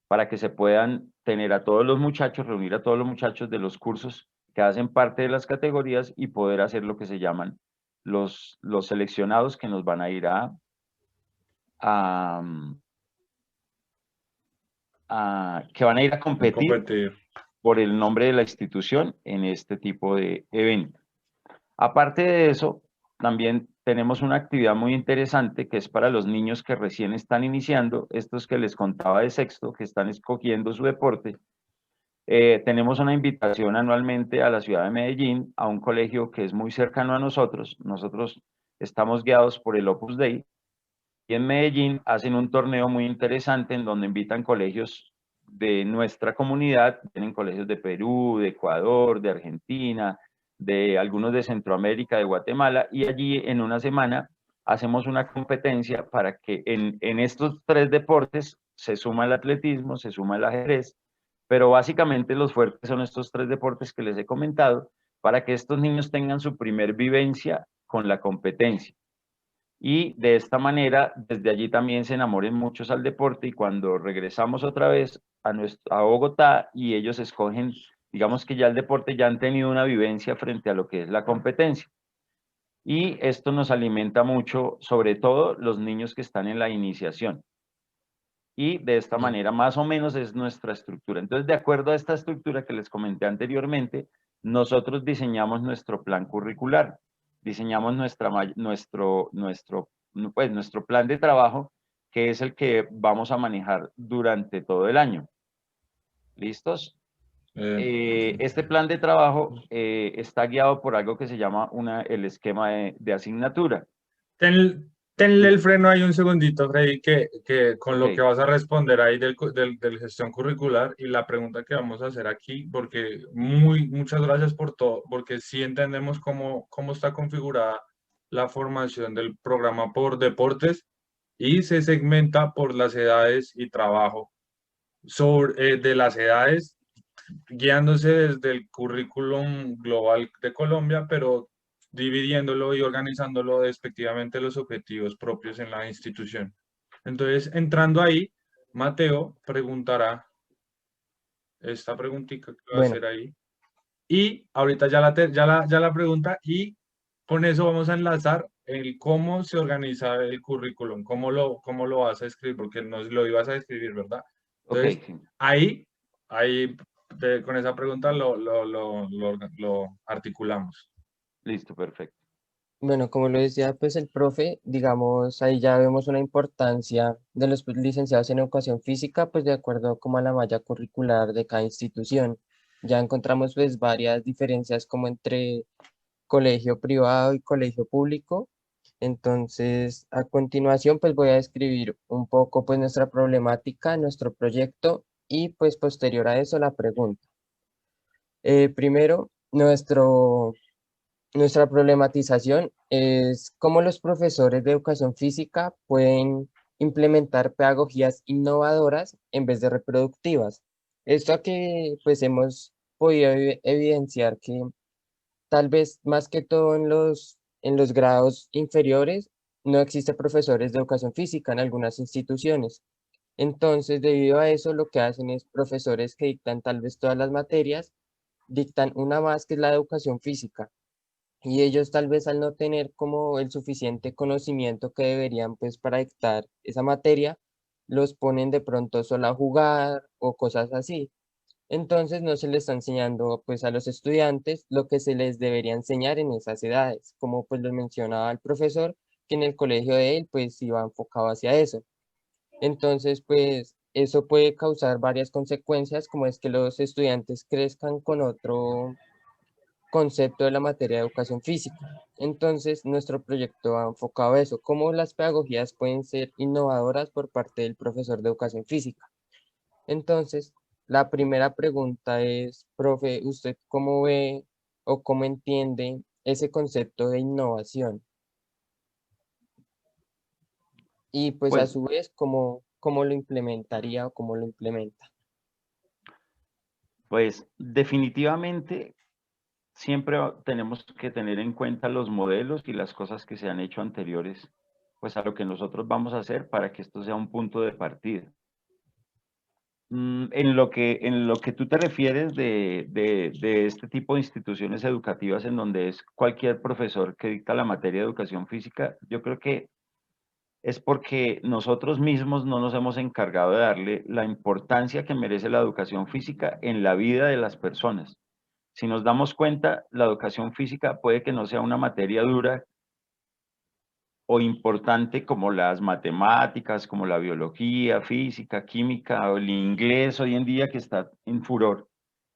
para que se puedan tener a todos los muchachos, reunir a todos los muchachos de los cursos que hacen parte de las categorías y poder hacer lo que se llaman los seleccionados que nos van a ir que van a ir a competir por el nombre de la institución en este tipo de evento. Aparte de eso, también tenemos una actividad muy interesante que es para los niños que recién están iniciando, estos que les contaba de sexto, que están escogiendo su deporte. Tenemos una invitación anualmente a la ciudad de Medellín, a un colegio que es muy cercano a nosotros. Nosotros estamos guiados por el Opus Dei, y en Medellín hacen un torneo muy interesante en donde invitan colegios de nuestra comunidad, tienen colegios de Perú, de Ecuador, de Argentina, de algunos de Centroamérica, de Guatemala, y allí en una semana hacemos una competencia para que en estos 3 deportes se suma el atletismo, se suma el ajedrez, pero básicamente los fuertes son estos 3 deportes que les he comentado, para que estos niños tengan su primer vivencia con la competencia. Y de esta manera, desde allí también se enamoren muchos al deporte y cuando regresamos otra vez a Bogotá y ellos escogen, digamos que ya el deporte ya han tenido una vivencia frente a lo que es la competencia. Y esto nos alimenta mucho, sobre todo los niños que están en la iniciación. Y de esta manera más o menos es nuestra estructura. Entonces, de acuerdo a esta estructura que les comenté anteriormente, nosotros diseñamos nuestro plan curricular, diseñamos nuestro plan de trabajo, que es el que vamos a manejar durante todo el año. ¿Listos? Este plan de trabajo está guiado por algo que se llama el esquema de asignatura. Tenle el freno ahí un segundito, Freddy, que con lo Ok. que vas a responder ahí del gestión curricular y la pregunta que vamos a hacer aquí, porque muchas gracias por todo, porque sí entendemos cómo está configurada la formación del programa por deportes y se segmenta por las edades y trabajo. De las edades, guiándose desde el currículum global de Colombia, pero dividiéndolo y organizándolo respectivamente los objetivos propios en la institución. Entonces, entrando ahí, Mateo preguntará esta preguntita que va a Bueno, hacer ahí. Y ahorita ya la pregunta y con eso vamos a enlazar el cómo se organiza el currículum, cómo lo vas a escribir, porque nos lo ibas a escribir, ¿verdad? Ok, Entonces, sí. ahí con esa pregunta lo articulamos. Listo, perfecto. bueno, como lo decía pues el profe, digamos, ahí ya vemos una importancia de los licenciados en educación física, pues de acuerdo como a la malla curricular de cada institución. Ya encontramos pues varias diferencias como entre colegio privado y colegio público. Entonces, a continuación, pues voy a describir un poco pues nuestra problemática, nuestro proyecto y pues posterior a eso la pregunta. Primero, nuestra problematización es cómo los profesores de educación física pueden implementar pedagogías innovadoras en vez de reproductivas. Esto a que pues hemos podido evidenciar que tal vez más que todo en los grados inferiores no existe profesores de educación física en algunas instituciones. Entonces, debido a eso, lo que hacen es profesores que dictan tal vez todas las materias, dictan una más que es la de educación física. Y ellos tal vez al no tener como el suficiente conocimiento que deberían pues para dictar esa materia, los ponen de pronto solo a jugar o cosas así. Entonces no se les está enseñando pues a los estudiantes lo que se les debería enseñar en esas edades, como pues lo mencionaba el profesor, que en el colegio de él pues iba enfocado hacia eso. Entonces pues eso puede causar varias consecuencias, como es que los estudiantes crezcan con otro concepto de la materia de educación física. Entonces nuestro proyecto ha enfocado a eso, cómo las pedagogías pueden ser innovadoras por parte del profesor de educación física. Entonces, la primera pregunta es, profe, ¿usted cómo ve o cómo entiende ese concepto de innovación? Y pues a Pues, su vez, ¿cómo lo implementaría o cómo lo implementa? pues definitivamente siempre tenemos que tener en cuenta los modelos y las cosas que se han hecho anteriores, pues a lo que nosotros vamos a hacer para que esto sea un punto de partida. En lo que tú te refieres de este tipo de instituciones educativas en donde es cualquier profesor que dicta la materia de educación física, yo creo que es porque nosotros mismos no nos hemos encargado de darle la importancia que merece la educación física en la vida de las personas. Si nos damos cuenta, la educación física puede que no sea una materia dura o importante como las matemáticas, como la biología, física, química o el inglés hoy en día que está en furor.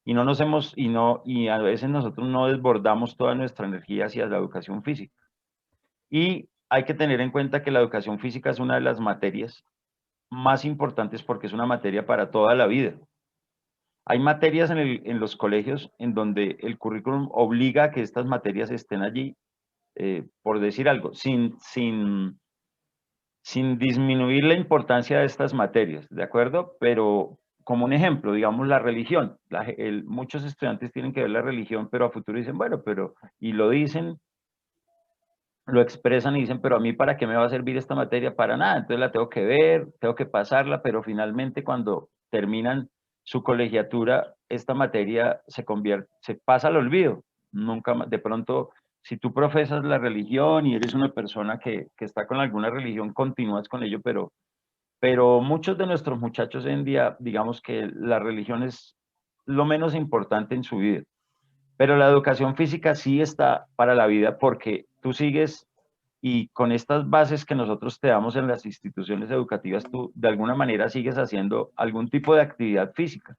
Y no nos hemos, y no, y a veces nosotros no desbordamos toda nuestra energía hacia la educación física. Y hay que tener en cuenta que la educación física es una de las materias más importantes porque es una materia para toda la vida. Hay materias en los colegios en donde el currículum obliga a que estas materias estén allí, por decir algo, sin disminuir la importancia de estas materias, ¿de acuerdo? Pero como un ejemplo, digamos la religión. Muchos estudiantes tienen que ver la religión, pero a futuro dicen, bueno, pero, y lo dicen, lo expresan y dicen, pero a mí ¿para qué me va a servir esta materia? Para nada, entonces la tengo que ver, tengo que pasarla, pero finalmente cuando terminan su colegiatura, esta materia se pasa al olvido. Nunca más, de pronto, si tú profesas la religión y eres una persona que está con alguna religión, continúas con ello, pero muchos de nuestros muchachos hoy en día, digamos que la religión es lo menos importante en su vida. Pero la educación física sí está para la vida porque tú sigues y con estas bases que nosotros te damos en las instituciones educativas, tú de alguna manera sigues haciendo algún tipo de actividad física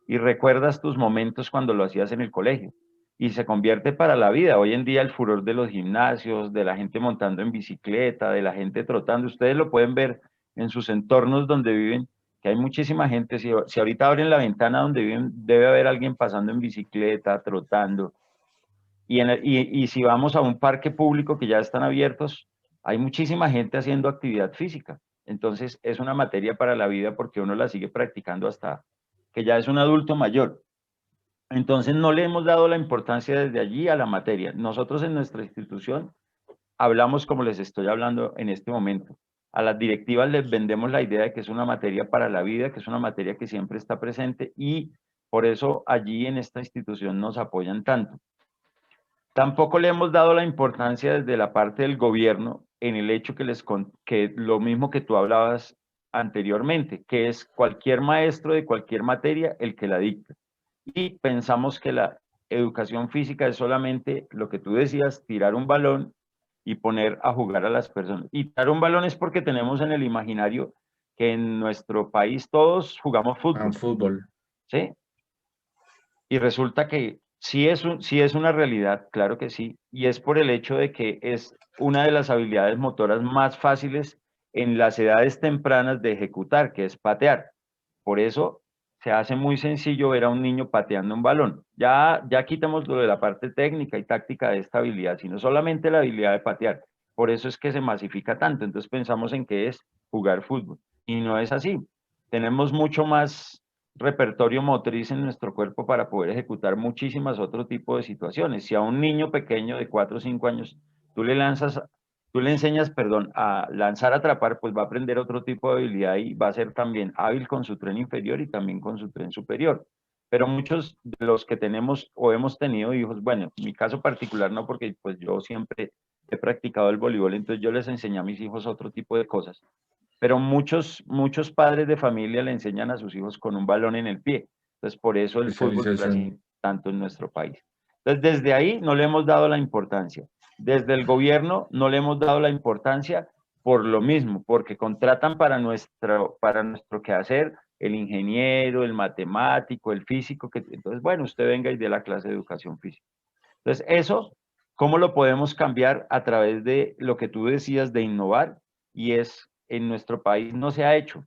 y recuerdas tus momentos cuando lo hacías en el colegio. y se convierte para la vida. Hoy en día el furor de los gimnasios, de la gente montando en bicicleta, de la gente trotando, ustedes lo pueden ver en sus entornos donde viven, que hay muchísima gente. Si ahorita abren la ventana donde viven, debe haber alguien pasando en bicicleta, trotando. Y si vamos a un parque público que ya están abiertos, hay muchísima gente haciendo actividad física. Entonces es una materia para la vida porque uno la sigue practicando hasta que ya es un adulto mayor. Entonces no le hemos dado la importancia desde allí a la materia. Nosotros en nuestra institución hablamos como les estoy hablando en este momento. A las directivas les vendemos la idea de que es una materia para la vida, que es una materia que siempre está presente y por eso allí en esta institución nos apoyan tanto. Tampoco le hemos dado la importancia desde la parte del gobierno en el hecho que lo mismo que tú hablabas anteriormente, que es cualquier maestro de cualquier materia el que la dicta. Y pensamos que la educación física es solamente lo que tú decías, tirar un balón y poner a jugar a las personas. Y tirar un balón es porque tenemos en el imaginario que en nuestro país todos jugamos fútbol. Fútbol. ¿Sí? Y resulta que sí es una realidad, claro que sí, y es por el hecho de que es una de las habilidades motoras más fáciles en las edades tempranas de ejecutar, que es patear. Por eso se hace muy sencillo ver a un niño pateando un balón. Ya quitamos lo de la parte técnica y táctica de esta habilidad, sino solamente la habilidad de patear. Por eso es que se masifica tanto. Entonces pensamos en que es jugar fútbol. Y no es así. Tenemos mucho más repertorio motriz en nuestro cuerpo para poder ejecutar muchísimas otro tipo de situaciones. Si a un niño pequeño de 4 o 5 años tú le enseñas, perdón, a lanzar, a atrapar, pues va a aprender otro tipo de habilidad y va a ser también hábil con su tren inferior y también con su tren superior. Pero muchos de los que tenemos o hemos tenido hijos, bueno, en mi caso particular no, porque pues yo siempre he practicado el voleibol, entonces yo les enseñé a mis hijos otro tipo de cosas. Pero muchos padres de familia le enseñan a sus hijos con un balón en el pie. Entonces, por eso el fútbol Especialización. tanto en nuestro país. Entonces, desde ahí no le hemos dado la importancia. Desde el gobierno no le hemos dado la importancia por lo mismo, porque contratan para nuestro quehacer el ingeniero, el matemático, el físico. Entonces, bueno, usted venga y dé la clase de educación física. Entonces, eso, ¿cómo lo podemos cambiar? A través de lo que tú decías de innovar, y es, en nuestro país no se ha hecho.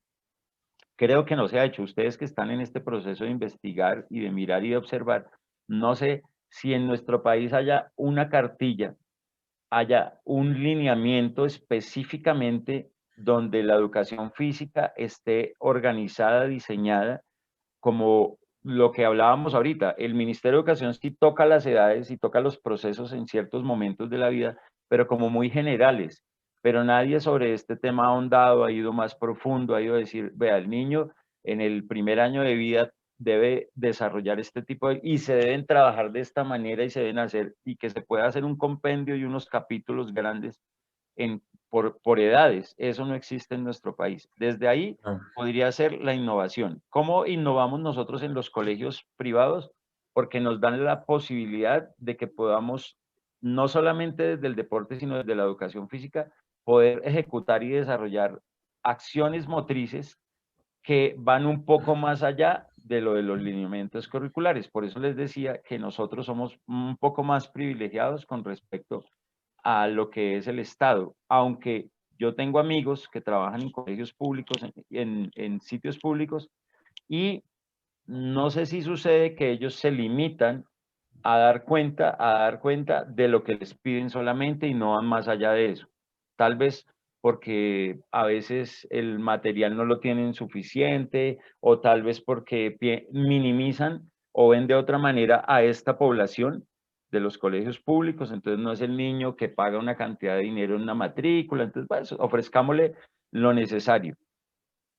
Creo que no se ha hecho. Ustedes que están en este proceso de investigar y de mirar y de observar, no sé si en nuestro país haya una cartilla, haya un lineamiento específicamente donde la educación física esté organizada, diseñada, como lo que hablábamos ahorita. El Ministerio de Educación sí toca las edades y toca los procesos en ciertos momentos de la vida, pero como muy generales. Pero nadie sobre este tema ha ahondado, ha ido más profundo, ha ido a decir, vea, el niño en el primer año de vida debe desarrollar este tipo y se deben trabajar de esta manera y se deben hacer, y que se pueda hacer un compendio y unos capítulos grandes por edades. Eso no existe en nuestro país. Desde ahí podría ser la innovación. ¿Cómo innovamos nosotros en los colegios privados? Porque nos dan la posibilidad de que podamos, no solamente desde el deporte, sino desde la educación física, poder ejecutar y desarrollar acciones motrices que van un poco más allá de lo de los lineamientos curriculares. Por eso les decía que nosotros somos un poco más privilegiados con respecto a lo que es el Estado, aunque yo tengo amigos que trabajan en colegios públicos, en sitios públicos, y no sé si sucede que ellos se limitan a dar cuenta de lo que les piden solamente y no van más allá de eso. Tal vez porque a veces el material no lo tienen suficiente, o tal vez porque minimizan o ven de otra manera a esta población de los colegios públicos. Entonces no es el niño que paga una cantidad de dinero en una matrícula, entonces pues, ofrezcámosle lo necesario.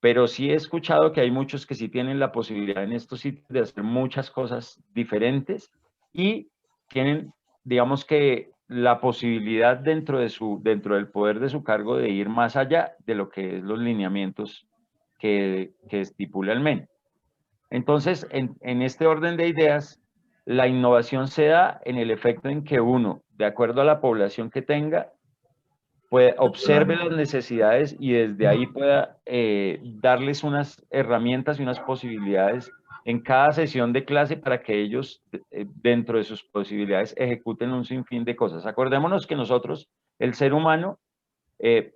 Pero sí he escuchado que hay muchos que sí tienen la posibilidad en estos sitios de hacer muchas cosas diferentes y tienen, digamos que, la posibilidad dentro del poder de su cargo de ir más allá de lo que es los lineamientos que estipula el MEN. Entonces, en este orden de ideas, la innovación se da en el efecto en que uno, de acuerdo a la población que tenga, observe las necesidades y desde ahí pueda darles unas herramientas y unas posibilidades en cada sesión de clase para que ellos, dentro de sus posibilidades, ejecuten un sinfín de cosas. Acordémonos que nosotros, el ser humano,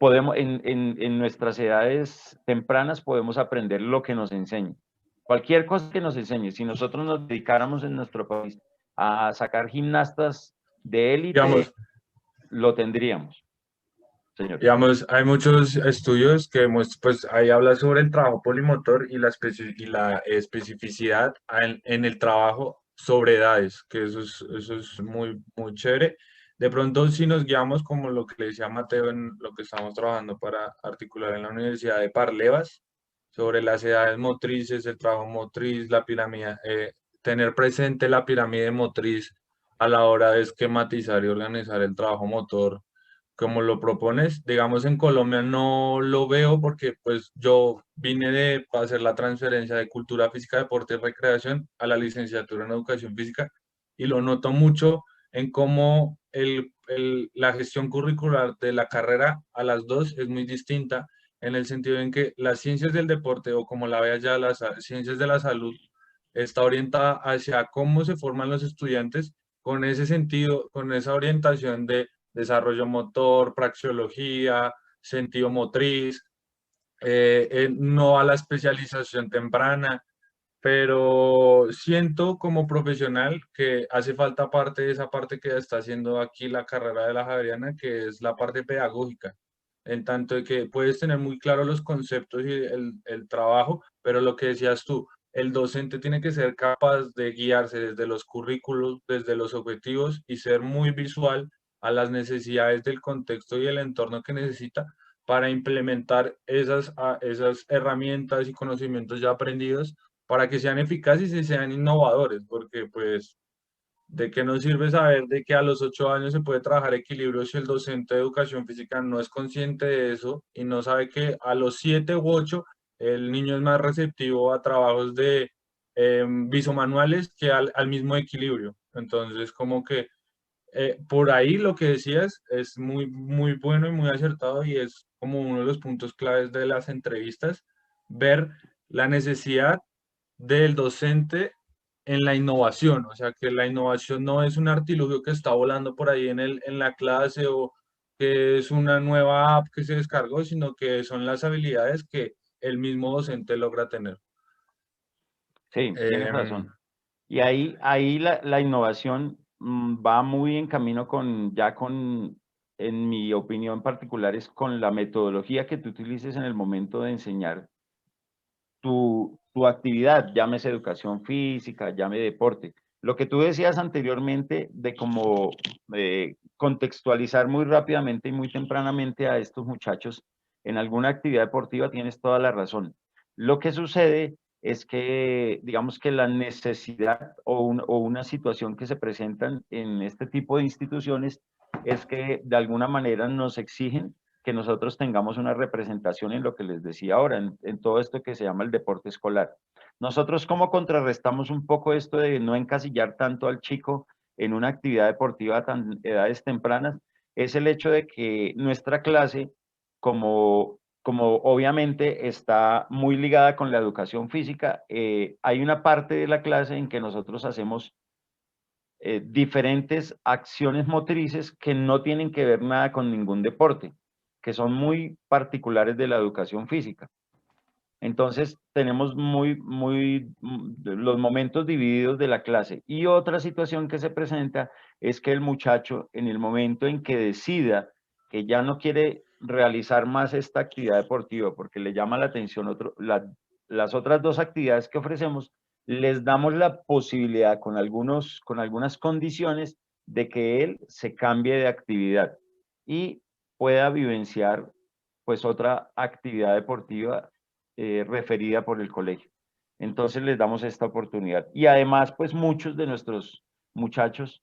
podemos, en nuestras edades tempranas podemos aprender lo que nos enseñe. Cualquier cosa que nos enseñe. Si nosotros nos dedicáramos en nuestro país a sacar gimnastas de élite, Digamos, lo tendríamos, señor. digamos, hay muchos estudios que pues ahí habla sobre el trabajo polimotor y y la especificidad en el trabajo sobre edades, que eso es muy, muy chévere. De pronto, si nos guiamos como lo que le decía Mateo en lo que estamos trabajando para articular en la Universidad de Parlevas, sobre las edades motrices, el trabajo motriz, la pirámide, tener presente la pirámide motriz a la hora de esquematizar y organizar el trabajo motor como lo propones. Digamos, en Colombia no lo veo porque pues yo vine de hacer la transferencia de cultura física, deporte y recreación a la licenciatura en educación física y lo noto mucho en cómo la gestión curricular de la carrera a las dos es muy distinta en el sentido en que las ciencias del deporte o como la veas ya las ciencias de la salud está orientada hacia cómo se forman los estudiantes con ese sentido, con esa orientación de desarrollo motor, praxeología, sentido motriz, no a la especialización temprana, pero siento como profesional que hace falta parte de esa parte que está haciendo aquí la carrera de la Javeriana, que es la parte pedagógica, en tanto de que puedes tener muy claro los conceptos y el trabajo, pero lo que decías tú, el docente tiene que ser capaz de guiarse desde los currículos, desde los objetivos y ser muy visual a las necesidades del contexto y el entorno que necesita para implementar esas herramientas y conocimientos ya aprendidos para que sean eficaces y sean innovadores, porque pues, ¿de qué nos sirve saber de que a los 8 años se puede trabajar equilibrio si el docente de educación física no es consciente de eso y no sabe que a los 7 u 8 el niño es más receptivo a trabajos de visomanuales que al mismo equilibrio? Entonces, como que por ahí lo que decías es muy, muy bueno y muy acertado y es como uno de los puntos claves de las entrevistas, ver la necesidad del docente en la innovación, o sea, que la innovación no es un artilugio que está volando por ahí en la clase o que es una nueva app que se descargó, sino que son las habilidades que el mismo docente logra tener. Sí, tienes Em, razón. Y ahí la innovación va muy en camino en mi opinión particular, es con la metodología que tú utilices en el momento de enseñar tu actividad, llámese educación física, llame deporte. Lo que tú decías anteriormente de cómo contextualizar muy rápidamente y muy tempranamente a estos muchachos en alguna actividad deportiva, tienes toda la razón. Lo que sucede es que, digamos que la necesidad o una situación que se presentan en este tipo de instituciones es que de alguna manera nos exigen que nosotros tengamos una representación en lo que les decía ahora, en todo esto que se llama el deporte escolar. Nosotros, ¿cómo contrarrestamos un poco esto de no encasillar tanto al chico en una actividad deportiva a tan edades tempranas? Es el hecho de que nuestra clase, como obviamente está muy ligada con la educación física, hay una parte de la clase en que nosotros hacemos diferentes acciones motrices que no tienen que ver nada con ningún deporte, que son muy particulares de la educación física. Entonces, tenemos los momentos divididos de la clase. Y otra situación que se presenta es que el muchacho, en el momento en que decida que ya no quiere realizar más esta actividad deportiva porque le llama la atención las otras dos actividades que ofrecemos, les damos la posibilidad con algunas condiciones de que él se cambie de actividad y pueda vivenciar pues otra actividad deportiva referida por el colegio. Entonces les damos esta oportunidad. Y además, pues muchos de nuestros muchachos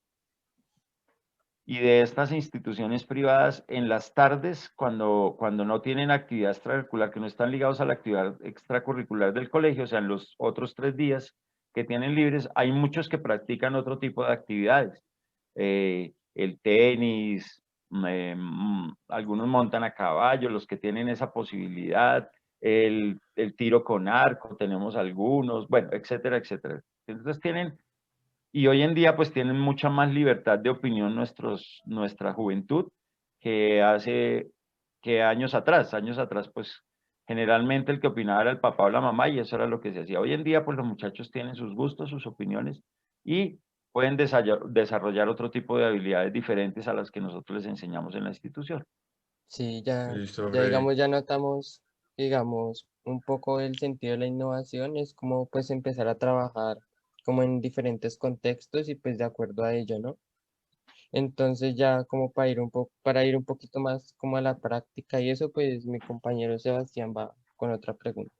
y de estas instituciones privadas en las tardes, cuando no tienen actividad extracurricular, que no están ligados a la actividad extracurricular del colegio, o sea, en los otros 3 días que tienen libres, hay muchos que practican otro tipo de actividades. El tenis, algunos montan a caballo, los que tienen esa posibilidad, el tiro con arco, tenemos algunos, bueno, etcétera, etcétera. Entonces y hoy en día pues tienen mucha más libertad de opinión nuestra juventud que años atrás. Años atrás pues generalmente el que opinaba era el papá o la mamá y eso era lo que se hacía. Hoy en día pues los muchachos tienen sus gustos, sus opiniones y pueden desarrollar otro tipo de habilidades diferentes a las que nosotros les enseñamos en la institución. Sí, ya, Listo, ya Freddy. digamos, ya notamos, digamos, un poco el sentido de la innovación, es como pues empezar a trabajar como en diferentes contextos y pues de acuerdo a ello, ¿no? Entonces ya como para ir un poquito más como a la práctica y eso, pues mi compañero Sebastián va con otra pregunta.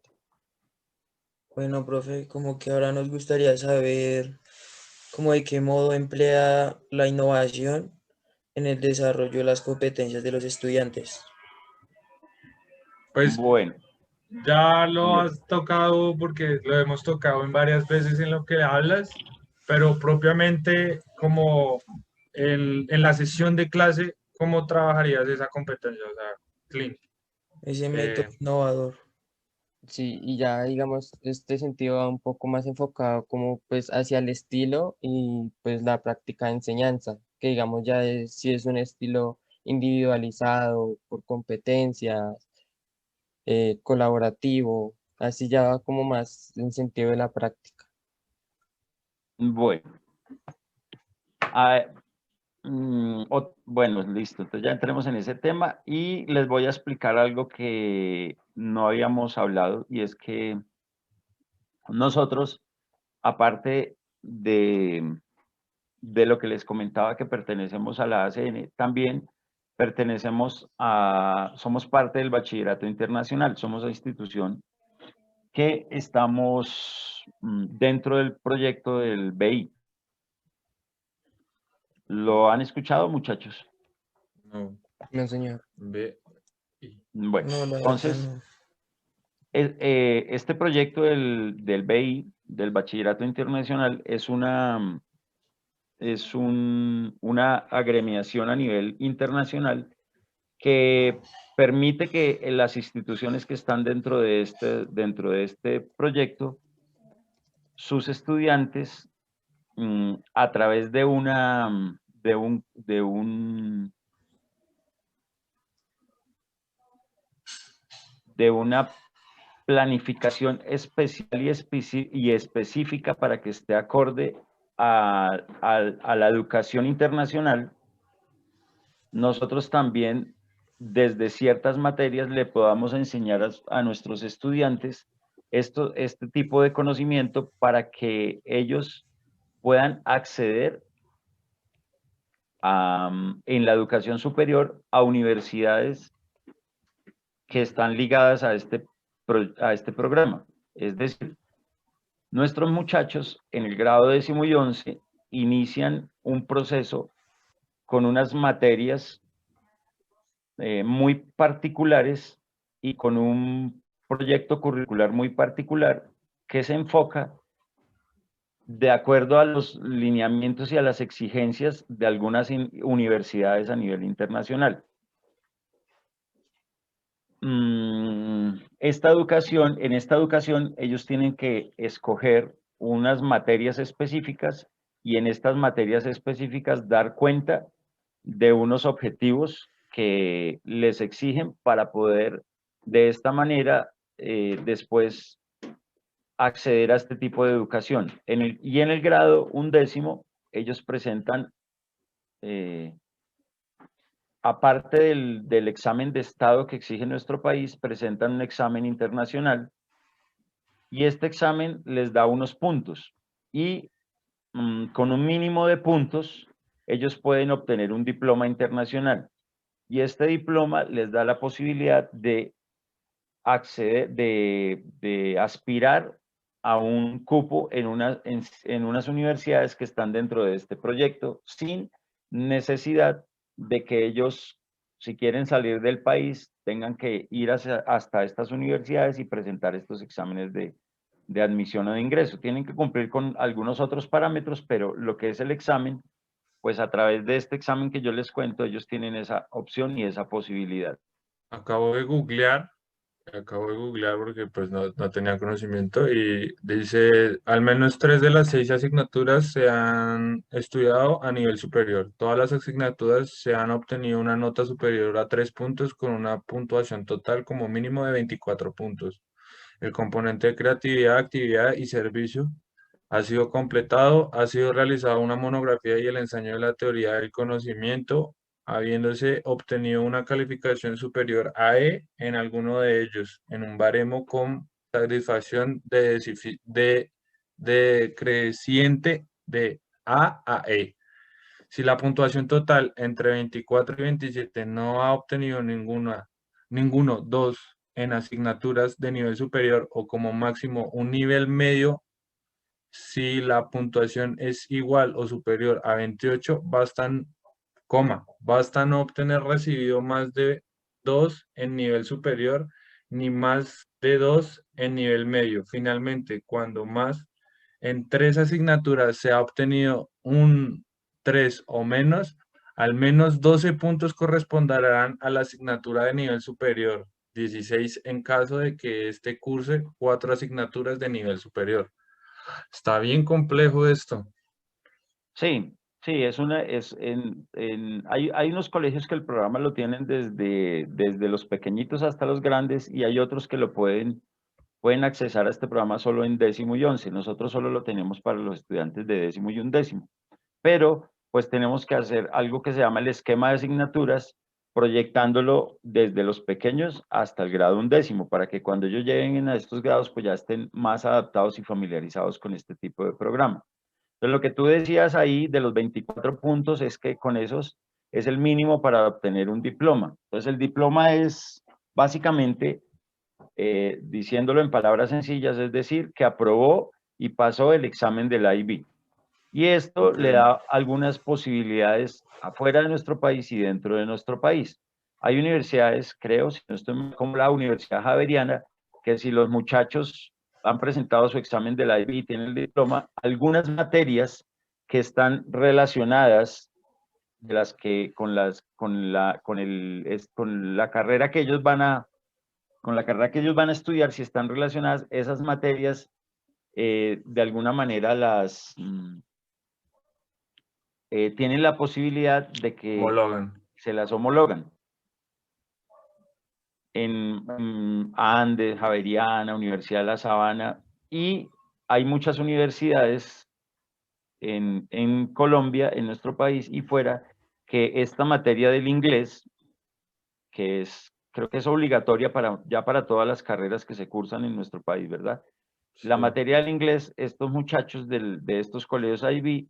Bueno, profe, como que ahora nos gustaría saber cómo de qué modo emplea la innovación en el desarrollo de las competencias de los estudiantes. Pues Bueno, ya lo has tocado porque lo hemos tocado en varias veces en lo que hablas, pero propiamente como en la sesión de clase, ¿cómo trabajarías esa competencia? O sea, Clint. Ese método eh, innovador. Sí, y ya digamos, este sentido va un poco más enfocado como pues hacia el estilo y pues la práctica de enseñanza, que digamos ya si es un estilo individualizado por competencias, colaborativo, así ya va como más en sentido de la práctica. bueno. Ah, bueno, listo. Entonces ya entremos en ese tema y les voy a explicar algo que no habíamos hablado y es que nosotros, aparte de lo que les comentaba que pertenecemos a la ACN, también somos parte del Bachillerato Internacional, somos la institución que estamos dentro del proyecto del BI. ¿Lo han escuchado, muchachos? no, No, señor. ve. Bueno, No, la verdad entonces, no. este proyecto del BI, del Bachillerato Internacional, una agremiación a nivel internacional que permite que las instituciones que están dentro de este proyecto, sus estudiantes, a través de una planificación especial y específica para que esté acorde a la educación internacional, nosotros también desde ciertas materias le podamos enseñar a nuestros estudiantes este tipo de conocimiento para que ellos puedan acceder en la educación superior a universidades que están ligadas a este programa. Es decir, nuestros muchachos en el grado 10º y 11 inician un proceso con unas materias muy particulares y con un proyecto curricular muy particular que se enfoca de acuerdo a los lineamientos y a las exigencias de algunas universidades a nivel internacional. En esta educación ellos tienen que escoger unas materias específicas y en estas materias específicas dar cuenta de unos objetivos que les exigen para poder de esta manera después acceder a este tipo de educación. Y en el grado 11º ellos presentan aparte del examen de estado que exige nuestro país, presentan un examen internacional y este examen les da unos puntos y con un mínimo de puntos ellos pueden obtener un diploma internacional y este diploma les da la posibilidad de acceder, de aspirar a un cupo en unas universidades que están dentro de este proyecto sin necesidad de que ellos, si quieren salir del país, tengan que ir hasta estas universidades y presentar estos exámenes de admisión o de ingreso. Tienen que cumplir con algunos otros parámetros, pero lo que es el examen, pues a través de este examen que yo les cuento, ellos tienen esa opción y esa posibilidad. Acabo de googlear Acabo de googlear porque pues no tenía conocimiento y dice, al menos 3 de las 6 asignaturas se han estudiado a nivel superior. Todas las asignaturas se han obtenido una nota superior a 3 puntos con una puntuación total como mínimo de 24 puntos. El componente de creatividad, actividad y servicio ha sido completado, ha sido realizada una monografía y el ensayo de la teoría del conocimiento, habiéndose obtenido una calificación superior a E en alguno de ellos, en un baremo con satisfacción decreciente de A a E. Si la puntuación total entre 24 y 27 no ha obtenido ninguno, dos en asignaturas de nivel superior o como máximo un nivel medio, si la puntuación es igual o superior a 28, basta no obtener recibido más de 2 en nivel superior ni más de 2 en nivel medio. Finalmente, cuando más en 3 asignaturas se ha obtenido un 3 o menos, al menos 12 puntos corresponderán a la asignatura de nivel superior, 16 en caso de que este curse 4 asignaturas de nivel superior. Está bien complejo esto. Sí, sí, hay unos colegios que el programa lo tienen desde los pequeñitos hasta los grandes y hay otros que pueden accesar a este programa solo en 10º y 11. Nosotros solo lo tenemos para los estudiantes de 10º y 11. Pero pues tenemos que hacer algo que se llama el esquema de asignaturas, proyectándolo desde los pequeños hasta el grado 11º, para que cuando ellos lleguen a estos grados pues ya estén más adaptados y familiarizados con este tipo de programa. Entonces, lo que tú decías ahí de los 24 puntos es que con esos es el mínimo para obtener un diploma. Entonces, el diploma es básicamente, diciéndolo en palabras sencillas, es decir, que aprobó y pasó el examen del IB. Y esto le da algunas posibilidades afuera de nuestro país y dentro de nuestro país. Hay universidades, creo, si no estoy mal, como la Universidad Javeriana, que si los muchachos han presentado su examen de la IB y tienen el diploma, algunas materias que están relacionadas de las que con la carrera que ellos van a estudiar, si están relacionadas esas materias, de alguna manera tienen la posibilidad de que Homologan. se las homologan. En Andes, Javeriana, Universidad de La Sabana, y hay muchas universidades en Colombia, en nuestro país y fuera, que esta materia del inglés, que creo que es obligatoria ya para todas las carreras que se cursan en nuestro país, ¿verdad? La Sí. materia del inglés, estos muchachos de estos colegios IB,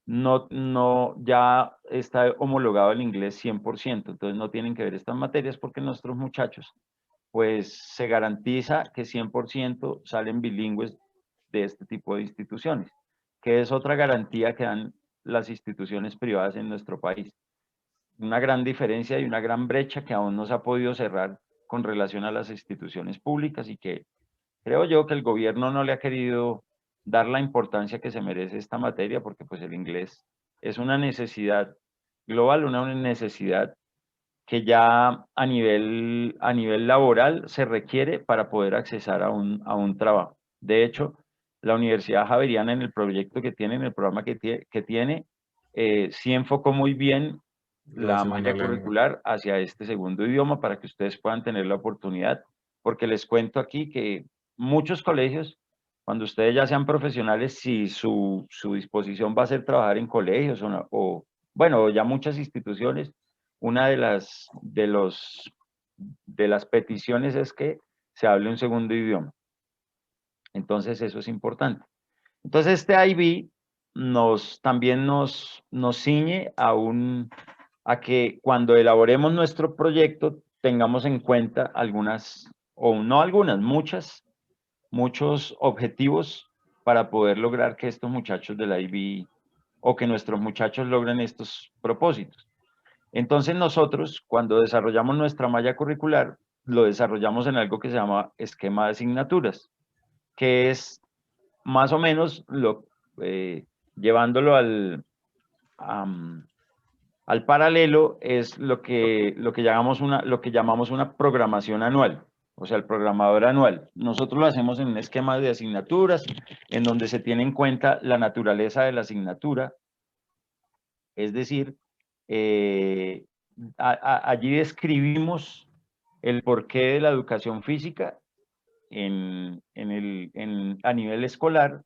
no, ya está homologado el inglés 100%, entonces no tienen que ver estas materias porque nuestros muchachos, pues se garantiza que 100% salen bilingües de este tipo de instituciones, que es otra garantía que dan las instituciones privadas en nuestro país. Una gran diferencia y una gran brecha que aún no se ha podido cerrar con relación a las instituciones públicas y que creo yo que el gobierno no le ha querido dar la importancia que se merece esta materia porque pues el inglés es una necesidad global, una necesidad que ya a nivel laboral se requiere para poder accesar a un trabajo. De hecho, la Universidad Javeriana en el proyecto que tiene, en el programa que tiene, sí enfocó muy bien La la segunda malla lengua. curricular hacia este segundo idioma para que ustedes puedan tener la oportunidad, porque les cuento aquí que muchos colegios, cuando ustedes ya sean profesionales, si su disposición va a ser trabajar en colegios bueno, ya muchas instituciones, una de las peticiones es que se hable un segundo idioma. Entonces, eso es importante. Entonces, este IB también nos ciñe a que cuando elaboremos nuestro proyecto tengamos en cuenta algunas, o no algunas, muchos objetivos para poder lograr que estos muchachos del IB o que nuestros muchachos logren estos propósitos. Entonces nosotros, cuando desarrollamos nuestra malla curricular, lo desarrollamos en algo que se llama esquema de asignaturas, que es más o menos llevándolo al paralelo, es lo que llamamos una programación anual. o sea, el programador anual. Nosotros lo hacemos en un esquema de asignaturas, en donde se tiene en cuenta la naturaleza de la asignatura, es decir, allí describimos el porqué de la educación física a nivel escolar.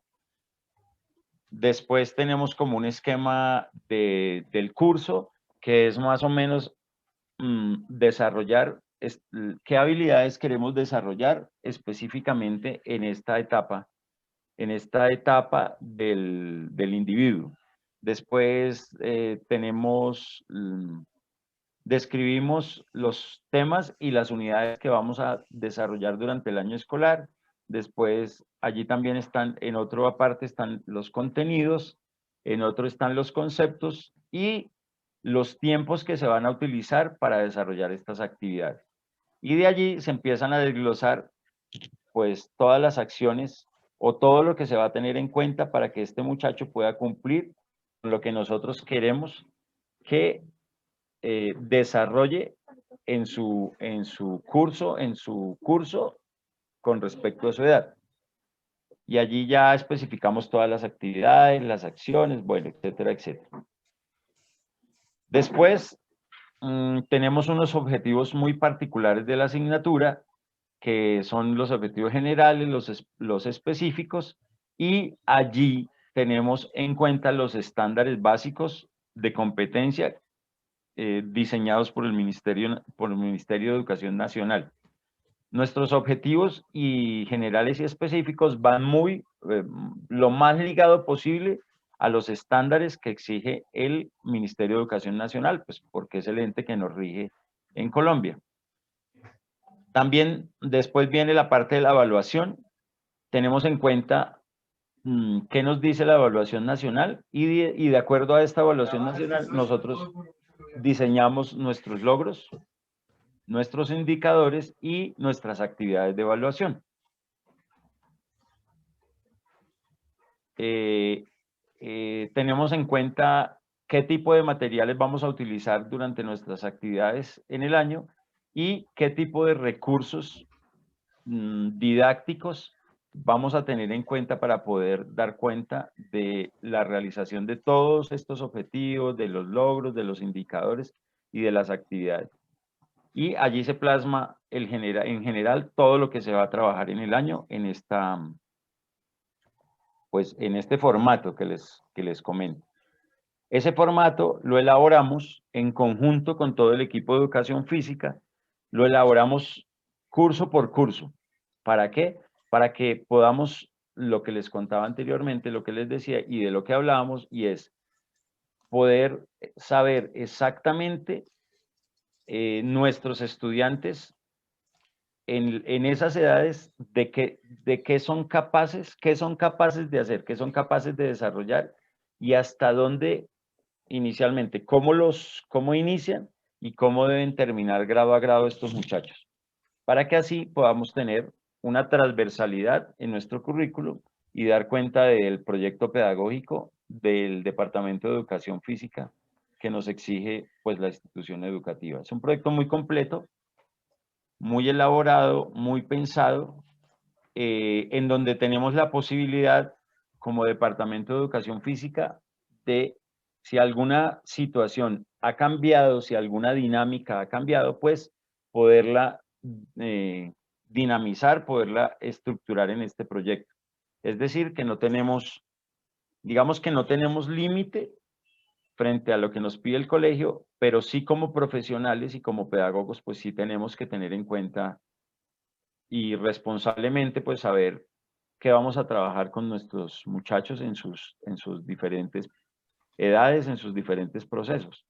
Después tenemos como un esquema del curso, que es más o menos desarrollar qué habilidades queremos desarrollar específicamente en esta etapa del individuo. Después describimos los temas y las unidades que vamos a desarrollar durante el año escolar. Después, allí también están, en otra parte están los contenidos, en otro están los conceptos y los tiempos que se van a utilizar para desarrollar estas actividades. Y de allí se empiezan a desglosar, pues, todas las acciones o todo lo que se va a tener en cuenta para que este muchacho pueda cumplir con lo que nosotros queremos que desarrolle en su curso con respecto a su edad. Y allí ya especificamos todas las actividades, las acciones, bueno, etcétera, etcétera. Después, tenemos unos objetivos muy particulares de la asignatura, que son los objetivos generales, los específicos, y allí tenemos en cuenta los estándares básicos de competencia diseñados por el Ministerio de Educación Nacional. Nuestros objetivos generales y específicos van lo más ligado posible a los estándares que exige el Ministerio de Educación Nacional, pues porque es el ente que nos rige en Colombia. También después viene la parte de la evaluación. Tenemos en cuenta qué nos dice la evaluación nacional y de acuerdo a esta evaluación nacional nosotros diseñamos nuestros logros, nuestros indicadores y nuestras actividades de evaluación. Tenemos en cuenta qué tipo de materiales vamos a utilizar durante nuestras actividades en el año y qué tipo de recursos didácticos vamos a tener en cuenta para poder dar cuenta de la realización de todos estos objetivos, de los logros, de los indicadores y de las actividades. Y allí se plasma en general todo lo que se va a trabajar en el año en este formato que les comento. Ese formato lo elaboramos en conjunto con todo el equipo de educación física, lo elaboramos curso por curso. ¿Para qué? Para que podamos, lo que les contaba anteriormente, lo que les decía y de lo que hablábamos, y es poder saber exactamente nuestros estudiantes en esas edades de qué son capaces de hacer, qué son capaces de desarrollar y hasta dónde inicialmente, cómo inician y cómo deben terminar grado a grado estos muchachos, para que así podamos tener una transversalidad en nuestro currículo y dar cuenta del proyecto pedagógico del Departamento de Educación Física que nos exige pues la institución educativa. Es un proyecto muy completo, muy elaborado, muy pensado, en donde tenemos la posibilidad como Departamento de Educación Física de, si alguna situación ha cambiado, si alguna dinámica ha cambiado, pues poderla dinamizar, poderla estructurar en este proyecto. Es decir, que no tenemos, digamos que no tenemos límite frente a lo que nos pide el colegio, pero sí como profesionales y como pedagogos, pues sí tenemos que tener en cuenta y responsablemente pues saber que vamos a trabajar con nuestros muchachos en sus diferentes edades, en sus diferentes procesos,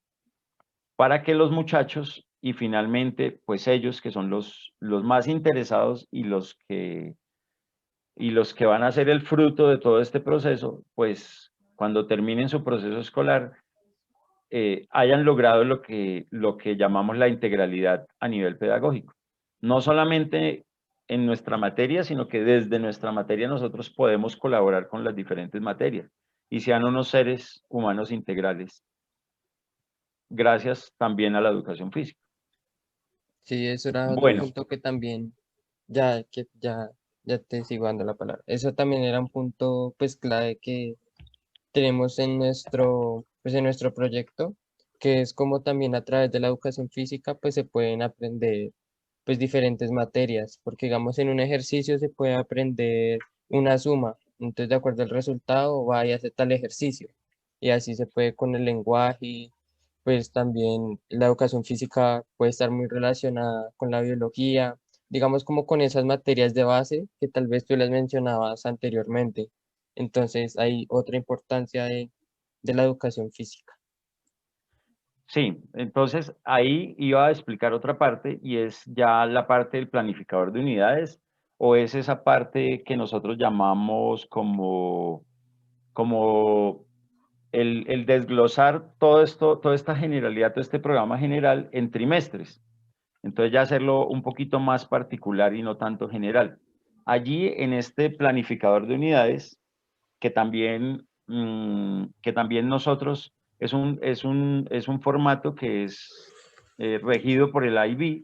para que los muchachos y finalmente pues ellos que son los más interesados y los que van a ser el fruto de todo este proceso, pues cuando terminen su proceso escolar hayan logrado lo que llamamos la integralidad a nivel pedagógico. No solamente en nuestra materia, sino que desde nuestra materia nosotros podemos colaborar con las diferentes materias y sean unos seres humanos integrales, gracias también a la educación física. Sí, eso era otro Bueno, punto que también ya te sigo dando la palabra. Eso también era un punto pues clave que tenemos pues, en nuestro proyecto, que es como también a través de la educación física pues se pueden aprender pues diferentes materias, porque digamos en un ejercicio se puede aprender una suma, entonces de acuerdo al resultado va y hace tal ejercicio, y así se puede con el lenguaje, pues también la educación física puede estar muy relacionada con la biología, digamos como con esas materias de base que tal vez tú las mencionabas anteriormente. Entonces hay otra importancia de la educación física. Sí, entonces ahí iba a explicar otra parte y es ya la parte del planificador de unidades o es esa parte que nosotros llamamos como el desglosar todo esto, toda esta generalidad, todo este programa general en trimestres. Entonces ya hacerlo un poquito más particular y no tanto general. Allí en este planificador de unidades, que también nosotros, es un formato que es regido por el IB,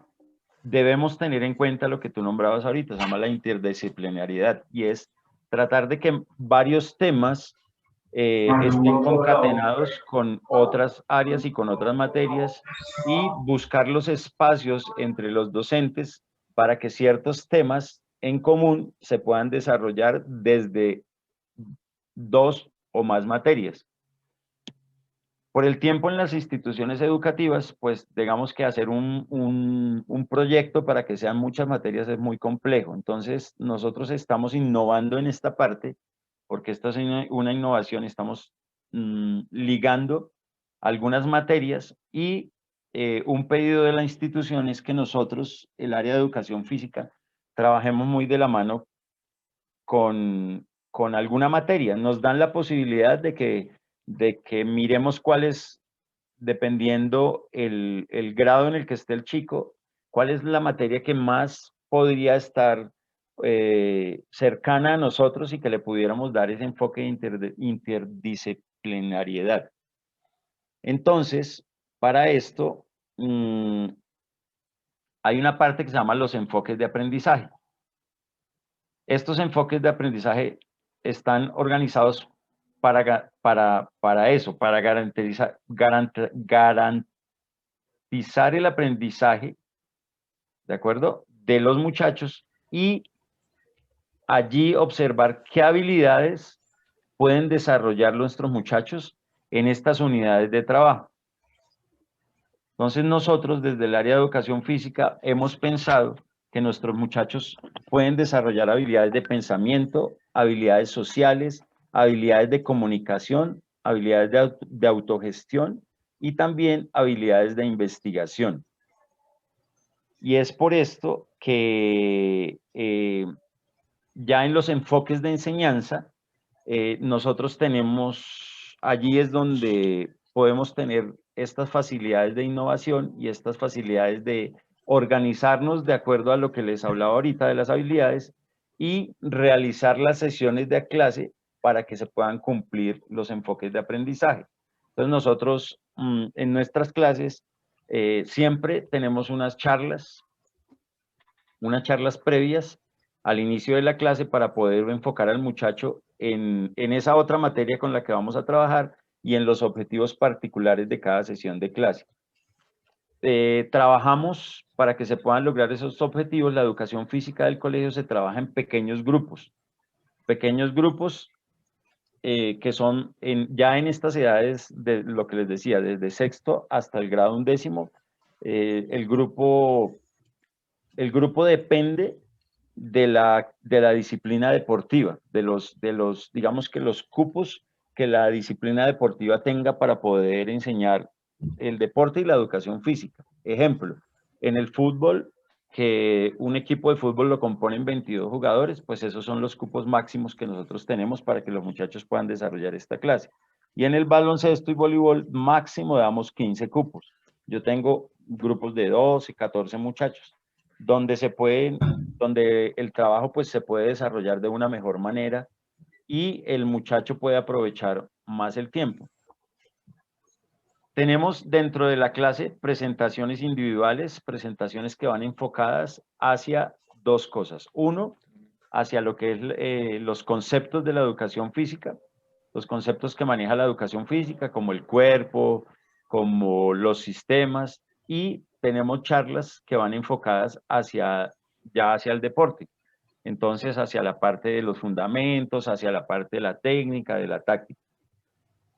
debemos tener en cuenta lo que tú nombrabas ahorita, se llama la interdisciplinariedad, y es tratar de que varios temas estén concatenados con otras áreas y con otras materias y buscar los espacios entre los docentes para que ciertos temas en común se puedan desarrollar desde dos o más materias. Por el tiempo en las instituciones educativas, pues digamos que hacer un proyecto para que sean muchas materias es muy complejo. Entonces, nosotros estamos innovando en esta parte, porque esta es una innovación, estamos ligando algunas materias y un pedido de la institución es que nosotros, el área de educación física, trabajemos muy de la mano con alguna materia. Nos dan la posibilidad de que miremos cuál es, dependiendo el grado en el que esté el chico, cuál es la materia que más podría estar cercana a nosotros y que le pudiéramos dar ese enfoque de interdisciplinariedad. Entonces, para esto, hay una parte que se llama los enfoques de aprendizaje. Estos enfoques de aprendizaje están organizados para eso, para garantizar el aprendizaje, ¿de acuerdo?, de los muchachos y allí observar qué habilidades pueden desarrollar nuestros muchachos en estas unidades de trabajo. Entonces nosotros desde el área de educación física hemos pensado que nuestros muchachos pueden desarrollar habilidades de pensamiento, habilidades sociales, habilidades de comunicación, habilidades de autogestión y también habilidades de investigación. Y es por esto que ya en los enfoques de enseñanza, nosotros tenemos, allí es donde podemos tener estas facilidades de innovación y estas facilidades de organizarnos de acuerdo a lo que les hablaba ahorita de las habilidades y realizar las sesiones de clase para que se puedan cumplir los enfoques de aprendizaje. Entonces nosotros en nuestras clases siempre tenemos unas charlas previas al inicio de la clase para poder enfocar al muchacho en esa otra materia con la que vamos a trabajar y en los objetivos particulares de cada sesión de clase. Trabajamos para que se puedan lograr esos objetivos. La educación física del colegio se trabaja en pequeños grupos que son ya en estas edades de lo que les decía, desde sexto hasta el grado 11º, el grupo depende de la disciplina deportiva, digamos que los cupos que la disciplina deportiva tenga para poder enseñar el deporte y la educación física. Ejemplo, en el fútbol, que un equipo de fútbol lo componen 22 jugadores, pues esos son los cupos máximos que nosotros tenemos para que los muchachos puedan desarrollar esta clase. Y en el baloncesto y voleibol máximo damos 15 cupos. Yo tengo grupos de 12, 14 muchachos donde el trabajo pues se puede desarrollar de una mejor manera y el muchacho puede aprovechar más el tiempo. Tenemos dentro de la clase presentaciones individuales, presentaciones que van enfocadas hacia dos cosas. Uno, hacia lo que es los conceptos de la educación física, los conceptos que maneja la educación física, como el cuerpo, como los sistemas, y tenemos charlas que van enfocadas hacia el deporte. Entonces, hacia la parte de los fundamentos, hacia la parte de la técnica, de la táctica.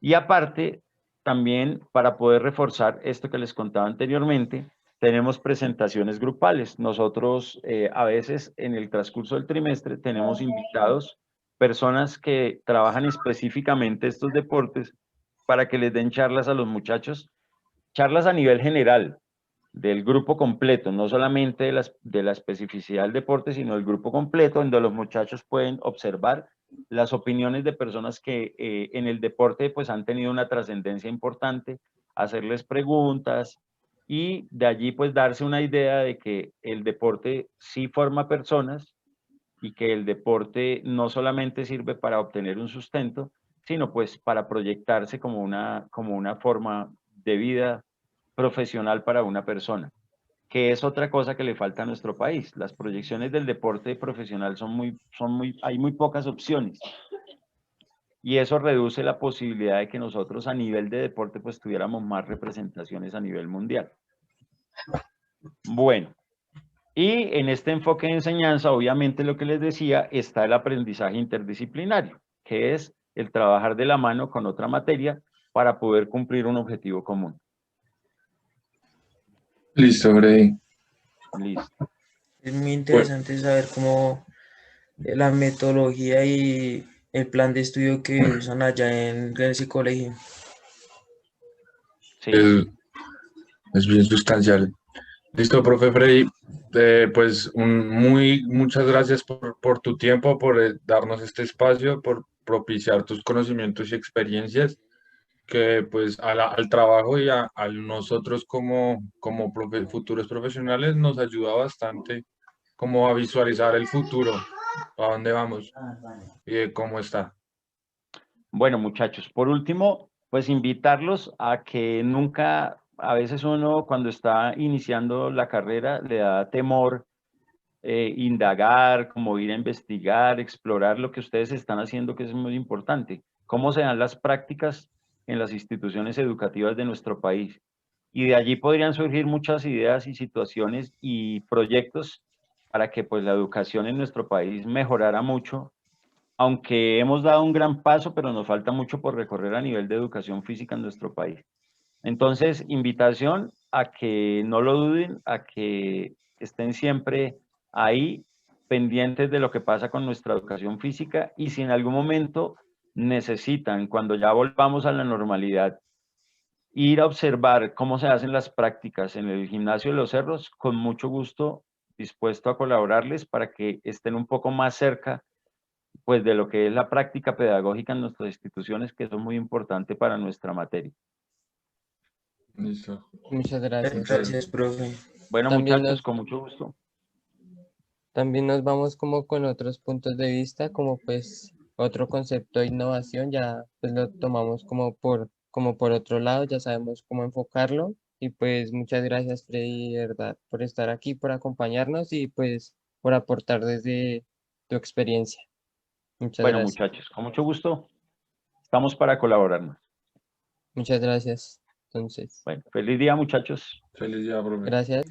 Y aparte, también para poder reforzar esto que les contaba anteriormente, tenemos presentaciones grupales. Nosotros a veces en el transcurso del trimestre tenemos invitados, personas que trabajan específicamente estos deportes para que les den charlas a los muchachos, charlas a nivel general, del grupo completo, no solamente de la especificidad del deporte, sino del grupo completo, donde los muchachos pueden observar las opiniones de personas que en el deporte pues han tenido una trascendencia importante, hacerles preguntas y de allí pues darse una idea de que el deporte sí forma personas y que el deporte no solamente sirve para obtener un sustento, sino pues para proyectarse como una forma de vida profesional para una persona, que es otra cosa que le falta a nuestro país. Las proyecciones del deporte profesional hay muy pocas opciones. Y eso reduce la posibilidad de que nosotros a nivel de deporte pues tuviéramos más representaciones a nivel mundial. Bueno, y en este enfoque de enseñanza, obviamente lo que les decía, está el aprendizaje interdisciplinario, que es el trabajar de la mano con otra materia para poder cumplir un objetivo común. Listo, Freddy. Listo. Es muy interesante saber cómo la metodología y el plan de estudio que usan allá en ese colegio. Sí. Es bien sustancial. Listo, profe Freddy. Pues muchas gracias por tu tiempo, por darnos este espacio, por propiciar tus conocimientos y experiencias que pues al trabajo y a nosotros como futuros profesionales nos ayuda bastante como a visualizar el futuro, a dónde vamos y de cómo está. Bueno, muchachos, por último, pues invitarlos a que nunca, a veces uno cuando está iniciando la carrera le da temor indagar, como ir a investigar, explorar lo que ustedes están haciendo, que es muy importante. Cómo se dan las prácticas en las instituciones educativas de nuestro país. Y de allí podrían surgir muchas ideas y situaciones y proyectos para que pues la educación en nuestro país mejorara mucho, aunque hemos dado un gran paso, pero nos falta mucho por recorrer a nivel de educación física en nuestro país. Entonces, invitación a que no lo duden, a que estén siempre ahí pendientes de lo que pasa con nuestra educación física y si en algún momento necesitan, cuando ya volvamos a la normalidad, ir a observar cómo se hacen las prácticas en el gimnasio de los cerros, con mucho gusto dispuesto a colaborarles para que estén un poco más cerca pues de lo que es la práctica pedagógica en nuestras instituciones, que eso es muy importante para nuestra materia. Listo. Muchas gracias. Gracias, profe. Bueno, También muchachos, con mucho gusto. También nos vamos como con otros puntos de vista, como pues otro concepto de innovación, ya pues lo tomamos como por otro lado, ya sabemos cómo enfocarlo. Y pues muchas gracias, Freddy, de verdad, por estar aquí, por acompañarnos y pues por aportar desde tu experiencia. Muchas Bueno, gracias. muchachos, con mucho gusto. Estamos para colaborarnos. Muchas gracias. Entonces, Bueno, feliz día, muchachos. Feliz día, profe. gracias.